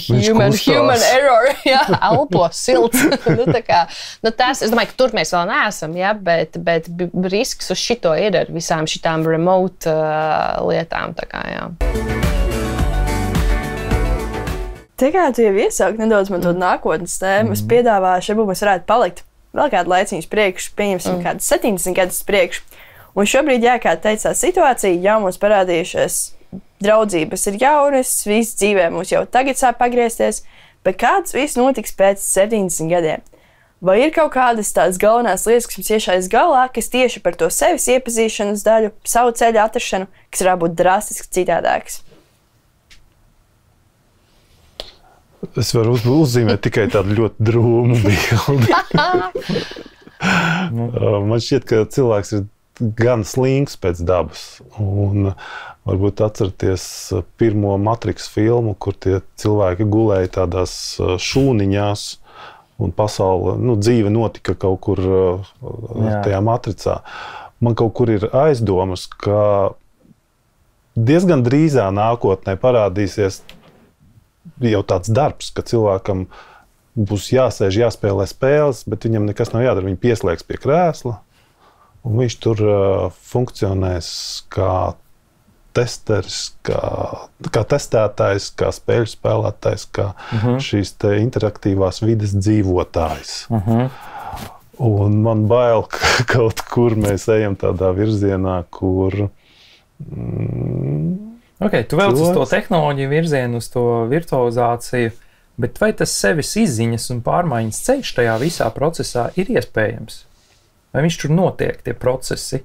S3: Human error, elpo silts. Tas, es domāju, ka tur mēs vēl neesam, bet risks uz šito ir ar visām šitām remote lietām.
S1: Tā kā tu jau iesāki nedaudz man to nākotnes tēmu, es piedāvāju, varbūt mēs varētu palikt vēl kādu laiciņu priekš, pieņemsim kādu 70 gadus priekš. Un šobrīd, jā, kā teicā situācija, jau mums parādījušies draudzības ir jaunas, viss dzīvē mums jau tagad sāk pagriezties, bet kāds viss notiks pēc 70 gadiem? Vai ir kaut kādas tādas galvenās lietas, kas mums iešais galā, kas tieši par to sevis iepazīšanas daļu, savu ceļu atrašanu, kas varētu būt drastiski citādāks?
S4: Es varu uzzīmēt tikai tādu ļoti drūmu bildi. Man šķiet, ka cilvēks ir gan slings pēc dabas. Un varbūt atcerieties pirmo Matrix filmu, kur tie cilvēki gulēja tādās šūniņās, un pasaule, dzīve notika kaut kur tajā matricā. Man kaut kur ir aizdomas, ka diezgan drīzā nākotnē parādīsies jau tāds darbs, ka cilvēkam būs jāsēž, jāspēlē spēles, bet viņam nekas nav jādara. Viņi pieslēgs pie krēsla, un viņš tur funkcionēs kā testeris, kā testētājs, kā spēļu spēlētājs, kā šīs te interaktīvās vides dzīvotājs. Un man bail, ka kaut kur mēs ejam tādā virzienā, kur...
S2: Tu velc uz to tehnoloģiju virzienu, uz to virtualizāciju, bet vai tas sevis izziņas un pārmaiņas ceļš tajā visā procesā ir iespējams? Vai viņš tur notiek, tie procesi,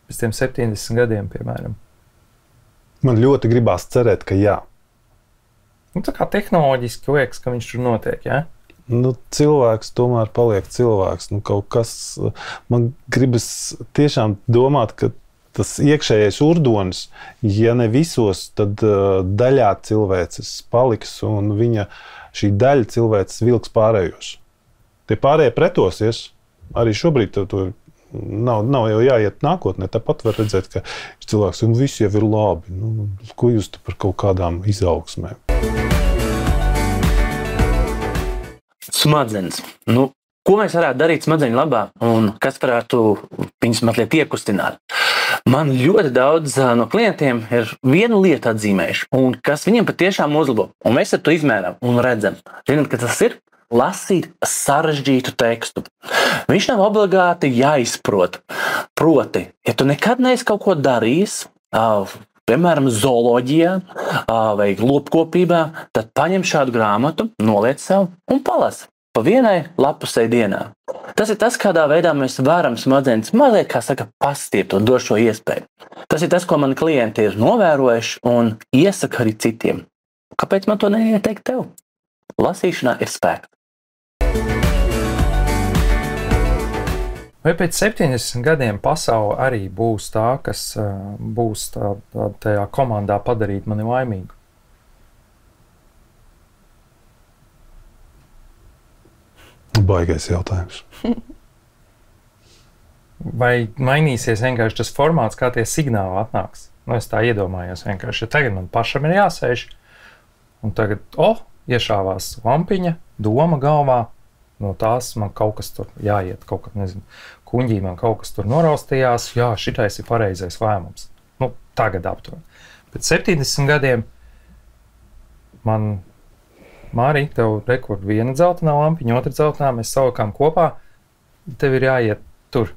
S2: pēc tiem 70 gadiem, piemēram?
S4: Man ļoti gribās cerēt, ka jā.
S2: Tā kā tehnoloģiski liekas, ka viņš tur notiek, jā?
S4: Cilvēks tomēr paliek cilvēks. Kaut kas, man gribas tiešām domāt, ka tas iekšējais urdonis, ja ne visos, tad daļā cilvēces paliks, un viņa šī daļa cilvēces vilks pārējos. Tie pārējie pretosies, arī šobrīd to nav jau jāiet nākotnē, tāpat var redzēt, ka cilvēks, un viss jau ir labi. Ko jūs te par kaut kādām izaugsmēm?
S5: Smadzenes. Ko mēs varētu darīt smadzeņu labā, un kas varētu viņus mazliet iekustināt? Man ļoti daudz no klientiem ir vienu lietu atzīmējuši, un kas viņiem patiešām uzlabo. Un mēs ar to izmērām un redzam. Zināt, ka tas ir lasīt sarežģītu tekstu. Viņš nav obligāti jāizprot. Proti, ja tu nekad neesi kaut ko darījis, piemēram, zooloģijā vai lopkopībā, tad paņem šādu grāmatu, noliec sev un palasi. Pa vienai lapusei dienā. Tas ir tas, kādā veidā mēs varam smadzenes mazliet, kā saka, pastiept un dot šo iespēju. Tas ir tas, ko mani klienti ir novērojuši un iesaka arī citiem. Kāpēc man to neieteikt tev? Lasīšanā ir spēks.
S2: Vai pēc 70 gadiem pasaule arī būs tā, kas būs tajā komandā padarīt mani laimīgu?
S4: Baigais jautājums.
S2: Vai mainīsies vienkārši tas formāts, kā tie signāli atnāks? Es tā iedomājos vienkārši, ja tagad man pašam ir jāsēž, un tagad, iešāvās lampiņa, doma galvā, no tās man kaut kas tur jāiet, kaut kā, nezinu, kuņģī man kaut kas tur noraustījās, jā, šitais ir pareizais lēmums. Tagad aptuveni. Pēc 70 gadiem man... Mārī, tev rekur viena dzeltenā lampiņa, otra dzeltenā, mēs salikām kopā, tev ir jāiet tur.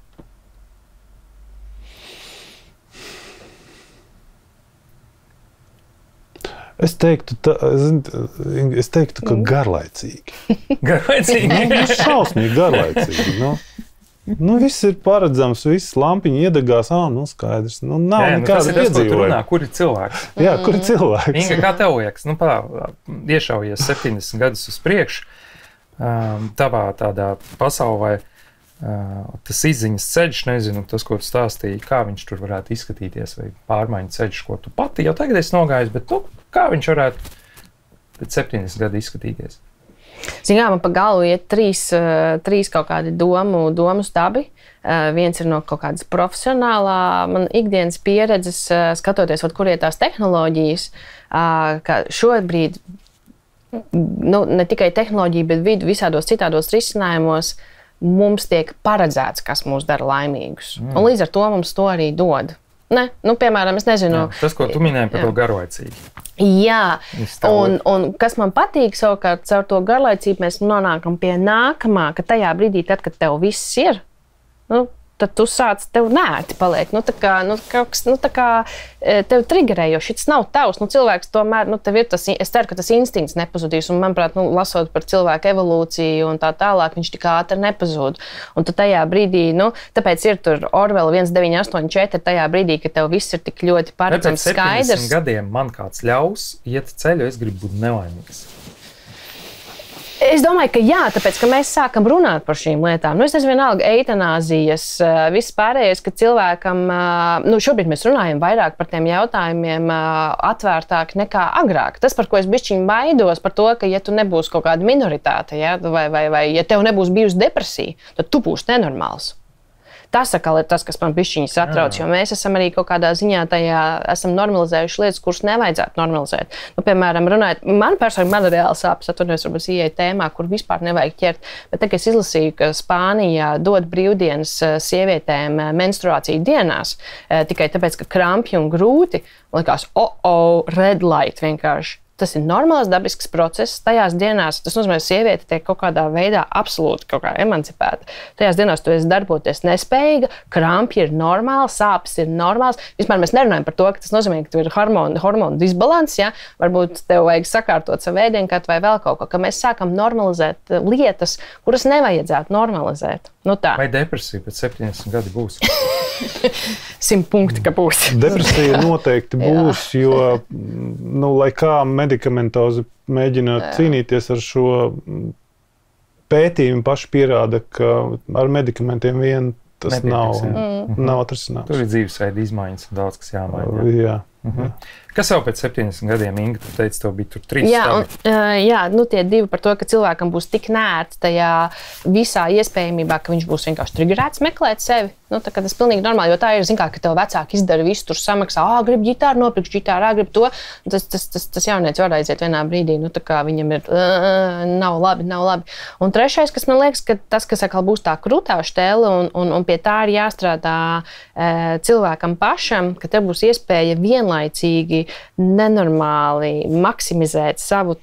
S4: Es teiktu, ka garlaicīgi.
S2: Garlaicīgi?
S4: Šausmīgi garlaicīgi. Viss ir paredzams, viss lampiņa iedegās, skaidrs. Nav nekāda piedzīvojuma.
S2: Kur ir cilvēks?
S4: Jā, kur ir cilvēks?
S2: Inga, kā tev liekas? Iešaujies 70 gadus uz priekšu, tavā tādā pasaulē, tas izziņas ceļš, nezinu, tas, ko tu stāstīji, kā viņš tur varētu izskatīties, vai pārmaiņu ceļš, ko tu pati jau tagad esi nogājis, bet kā viņš varētu pēc 70 gadu izskatīties?
S3: Zinām, man pa galvu iet trīs kaut kādi domu stabi. Viens ir no kaut kādas profesionālā, man ikdienas pieredzes, skatoties, kur ir tās tehnoloģijas, ka šobrīd, ne tikai tehnoloģija, bet visādos citādos risinājumos mums tiek paredzēts, kas mūs dara laimīgus. Un līdz ar to mums to arī dod. Ne, piemēram, es nezinu.
S2: Jā, tas, ko tu minēji par to garlaicību.
S3: Jā, un kas man patīk, savukārt, caur to garlaicību mēs nonākam pie nākamā, ka tajā brīdī, tad, kad tev viss ir, tad tu sāc, tev nērti paliek. Tā kā tev triggerē, jo šis nav tavs. Cilvēks tomēr, tev ir tas, es ceru, ka tas instinkts nepazudīs. Un, manuprāt, lasot par cilvēku evolūciju un tā tālāk, viņš tik ātri nepazūd. Un tu tajā brīdī, tāpēc ir tur Orwell 1984, tajā brīdī, ka tev viss ir tik ļoti paredzams, skaidrs.
S2: Pēc 70 gadiem man kāds ļaus iet ceļu, es gribu būt nelaimīgs.
S3: Es domāju, ka jā, tāpēc, ka mēs sākam runāt par šīm lietām. Es nezinu, vienalga eitanāzijas, viss pārējais, ka cilvēkam, šobrīd mēs runājam vairāk par tiem jautājumiem atvērtāk nekā agrāk. Tas, par ko es bišķiņ baidos, par to, ka ja tu nebūsi kaut kāda minoritāte, ja, vai ja tev nebūs bijusi depresija, tad tu būsi nenormāls. Tas atkal ir tas, kas man bišķiņi satrauc, jo mēs esam arī kaut kādā ziņā esam normalizējuši lietas, kuras nevajadzētu normalizēt. Piemēram, runājot, man personīgi ir reāli sāpes, atvainojos, varbūt ieeja tēmā, kur vispār nevajag ķert, bet tagad es izlasīju, ka Spānijā dod brīvdienas sievietēm menstruāciju dienās, tikai tāpēc, ka krampji un grūti, likās, red light vienkārši. Tas ir normāls, dabisks process. Tajās dienās tas nozīmē, ka sieviete tiek kaut kādā veidā absolūti kaut kā emancipēta. Tajās dienās tu esi darboties nespējīga, krampji ir normāli, sāpes ir normāls. Vispār mēs nerunājam par to, ka tas nozīmē, ka tu ir hormonu disbalans, ja? Varbūt tev vajag sakārtot savu ēdienkarti vai vēl kaut ko, ka mēs sākam normalizēt lietas, kuras nevajadzētu normalizēt. Tā.
S2: Vai depresija pēc 70 gadi būs?
S3: 100 punkti, ka būs.
S4: Depresija noteikti būs, jo, lai kā medikamentozi mēģina cīnīties ar šo pētījumu, paši pierāda, ka ar medikamentiem vien tas nav atrisināts.
S2: Tur ir dzīvesveida izmaiņas un daudz kas jāmaina.
S4: Jā.
S2: Kas jau pēc 70 gadiem, Inga, tu teici, tev bija tur 3
S3: stāvi? Jā, tie divi par to, ka cilvēkam būs tik nērts tajā visā iespējamībā, ka viņš būs vienkārši triggerēts meklēt sevi. Tas ir pilnīgi normāli, jo tā ir, ka tev vecāki izdara visu, tur samaksā, grib ģitāru nopirkt, grib to. Tas jaunietis var aiziet vienā brīdī, viņam ir nav labi. Un trešais, kas man liekas, ka tas, kas atkal būs tā krūtā štēle, un pie tā ir jāstrādā cilvēkam pašam, ka tev būs iespēja vienlaicīgi nenormāli maksimizēt savu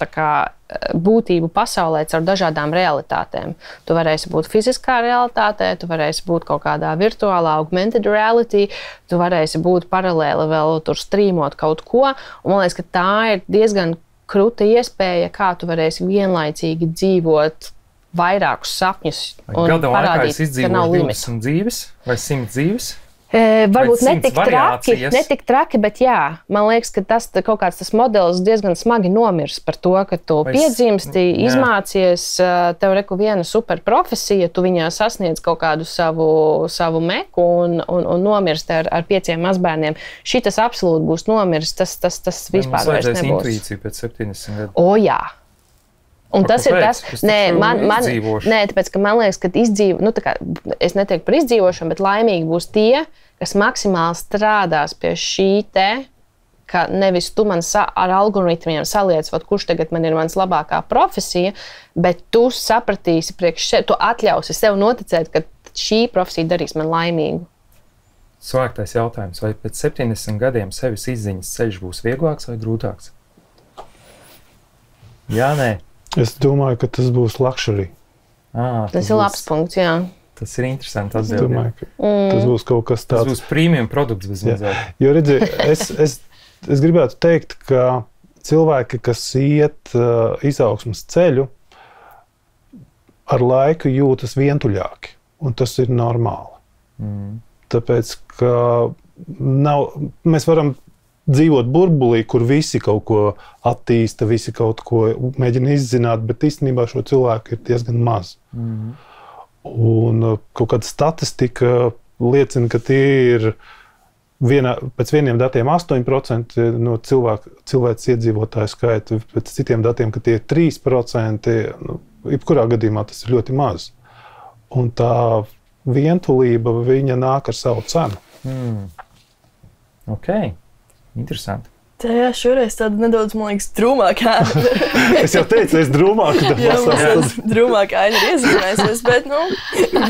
S3: būtību pasaulē caur dažādām realitātēm. Tu varēsi būt fiziskā realitātē, tu varēsi būt kaut kādā virtuālā augmented reality, tu varēsi būt paralēli vēl tur strīmot kaut ko. Un man liekas, ka tā ir diezgan kruta iespēja, kā tu varēsi vienlaicīgi dzīvot vairākus sapņus un parādīt, ka nav limits.
S2: 20 dzīves vai 100 dzīves?
S3: Varbūt netik traki, bet jā, man liekas, ka tas kaut kāds tas modelis diezgan smagi nomirs par to, ka tu piedzimsti, izmācies, tev reku viena super profesija, tu viņā sasniedz kaut kādu savu meku un nomirst ar 5 mazbērniem. Šitas absolūti būs nomirs, tas vispār vairs nebūs.
S2: Mums intuīciju pēc 70 gadiem.
S3: O, jā. Un tas ir tas, tāpēc, ka man liekas, ka es neteiktu par izdzīvošanu, bet laimīgi būs tie, kas maksimāli strādās pie šī te, ka nevis tu man ar algoritmiem saliec, kurš tagad man ir mans labākā profesija, bet tu sapratīsi priekš sevi, tu atļausi sev noticēt, ka šī profesija darīs man laimīgu.
S2: Svēktais jautājums, vai pēc 70 gadiem sevis izziņas ceļš būs vieglāks vai grūtāks? Jā, nē.
S4: Es domāju, ka tas būs luxury.
S3: Tas ir labs punkts, jā.
S2: Tas ir interesanti atbildi.
S4: Es domāju, ka tas būs kaut kas tāds.
S2: Tas būs premium produkts bez mazāk.
S4: Jo, redzi, es gribētu teikt, ka cilvēki, kas iet izaugsmas ceļu, ar laiku jūtas vientuļāki. Un tas ir normāli. Tāpēc, ka mēs varam dzīvot burbulī, kur visi kaut ko attīsta, visi kaut ko mēģina izzināt, bet īstenībā šo cilvēku ir diezgan maz. Un kaut kāda statistika liecina, ka tie ir pēc vieniem datiem 8% no cilvēks iedzīvotāju skaita, pēc citiem datiem, ka tie ir 3%, jebkurā gadījumā tas ir ļoti maz. Un tā vientulība, viņa nāk ar savu cenu.
S2: Ok. Interesanti.
S1: Jā, šoreiz tāda nedaudz, man liekas, drūmākā.
S4: Es jau teicu, es drūmāk,
S1: Jā, mums drūmākā aina ir iezīmējusies, bet,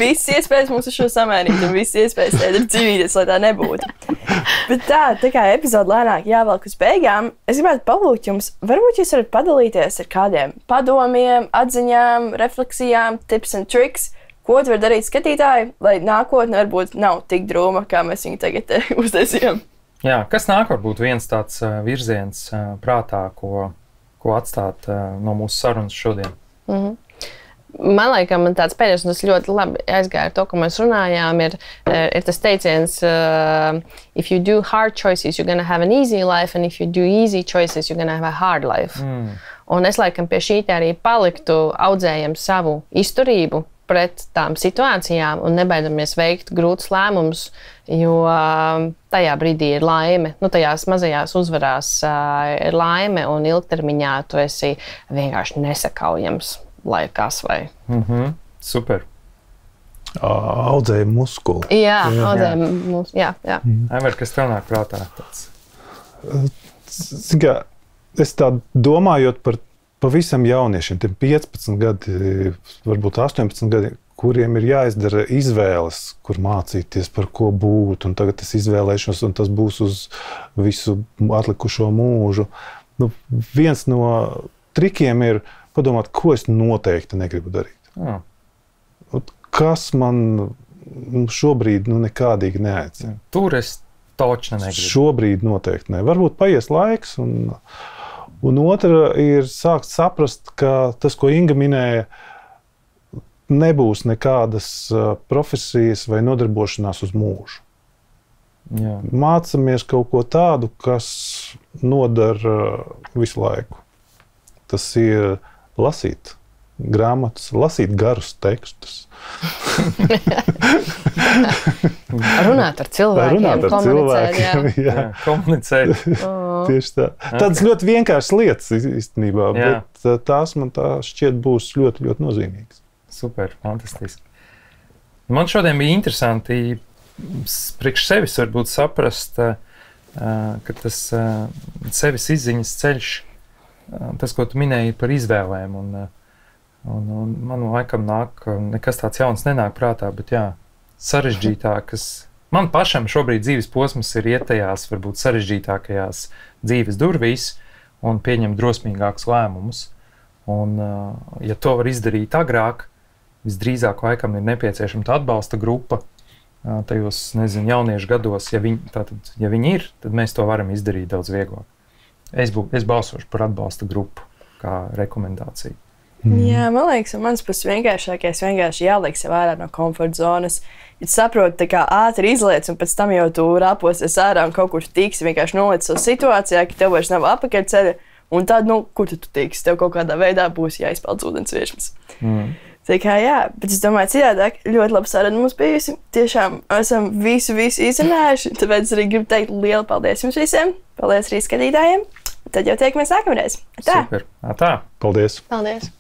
S1: visas iespējas mums ir šo samērīt un visas iespējas tēt ir dzīvīties, lai tā nebūtu. Bet tā kā epizode lēnāk jāvelk uz beigām, es gribētu palūgt jums, varbūt jūs varat padalīties ar kādiem padomiem, atziņām, refleksijām, tips and tricks, ko var darīt skatītāji, lai nākotne varbūt nav tik drūma, kā mēs viņu tagad uztaisījām.
S2: Jā, kas nāk varbūt viens tāds virziens prātā, ko atstāt no mūsu sarunas šodien?
S3: Man liekas, man tāds pēdējais, un tas ļoti labi aizgāja ar to, ko mēs runājām, ir tas teiciens, if you do hard choices, you're gonna have an easy life, and if you do easy choices, you're gonna have a hard life. Un es laikam pie šī arī paliktu, audzējam savu izturību pret tām situācijām un nebaidamies veikt grūtus lēmumus, jo tajā brīdī ir laime. Tajās mazajās uzvarās ir laime, un ilgtermiņā tu esi vienkārši nesakaujams, lai kas vai.
S2: Super.
S4: Audzēja muskuli.
S3: Jā, audzēja muskuli. Jā.
S2: Aivar, kas tev nāk prātā?
S4: Es tā domājot par pavisam jauniešiem, tiem 15 gadi, varbūt 18 gadi, kuriem ir jāizdara izvēles, kur mācīties, par ko būt, un tagad es izvēlēšos, un tas būs uz visu atlikušo mūžu. Viens no trikiem ir padomāt, ko es noteikti negribu darīt. Kas man šobrīd nekādīgi neaicina.
S2: Tur es točni negribu.
S4: Šobrīd noteikti ne. Varbūt paies laiks, un otra ir sākt saprast, ka tas, ko Inga minēja, nebūs nekādas profesijas vai nodarbošanās uz mūžu.
S2: Jā.
S4: Mācamies kaut ko tādu, kas nodara visu laiku. Tas ir lasīt grāmatas, lasīt garus tekstus.
S3: Runāt ar cilvēkiem,
S2: komunicēt.
S4: Tieši tā. Tādas ļoti vienkāršas lietas īstenībā, bet tās man tā šķiet būs ļoti, ļoti nozīmīgas.
S2: Super, fantastiski. Man šodien bija interesanti priekš sevis varbūt saprast, ka tas sevis izziņas ceļš, tas, ko tu minēji par izvēlēm, un man laikam nekas tāds jauns nenāk prātā, bet sarežģītākas. Man pašam šobrīd dzīves posms ir iet tajās varbūt sarežģītākajās dzīves durvīs un pieņemt drosmīgākus lēmumus. Un, ja to var izdarīt agrāk, visdrīzāk laikam ir nepieciešama tā atbalsta grupa tajos, jauniešu gados. Ja viņi ir, tad mēs to varam izdarīt daudz vieglāk. Es balsošu par atbalsta grupu kā rekomendāciju.
S1: Jā, man liekas, mans puses vienkāršākais vienkārši jāliek sev ārā no komforta zonas. Ja saproti, tā kā ātri izliec, un pēc tam jau tu rāposies ārā un kaut kur tiksi, vienkārši noliec savu situācijā, ka tev vairs nav apakaļceļa, un tad, kur tu tiksi? Tev kaut kādā veidā būs jāizpeld ūdens virsmas. Tā kā bet es domāju, citādāk ļoti laba saruna mums bijusi. Tiešām esam visu izrunājuši, tāpēc arī gribu teikt lielu paldies jums visiem. Paldies arī skatītājiem. Tad jau tiekamies nākamreiz. Tā.
S2: Super. Tā.
S4: Paldies.
S3: Paldies.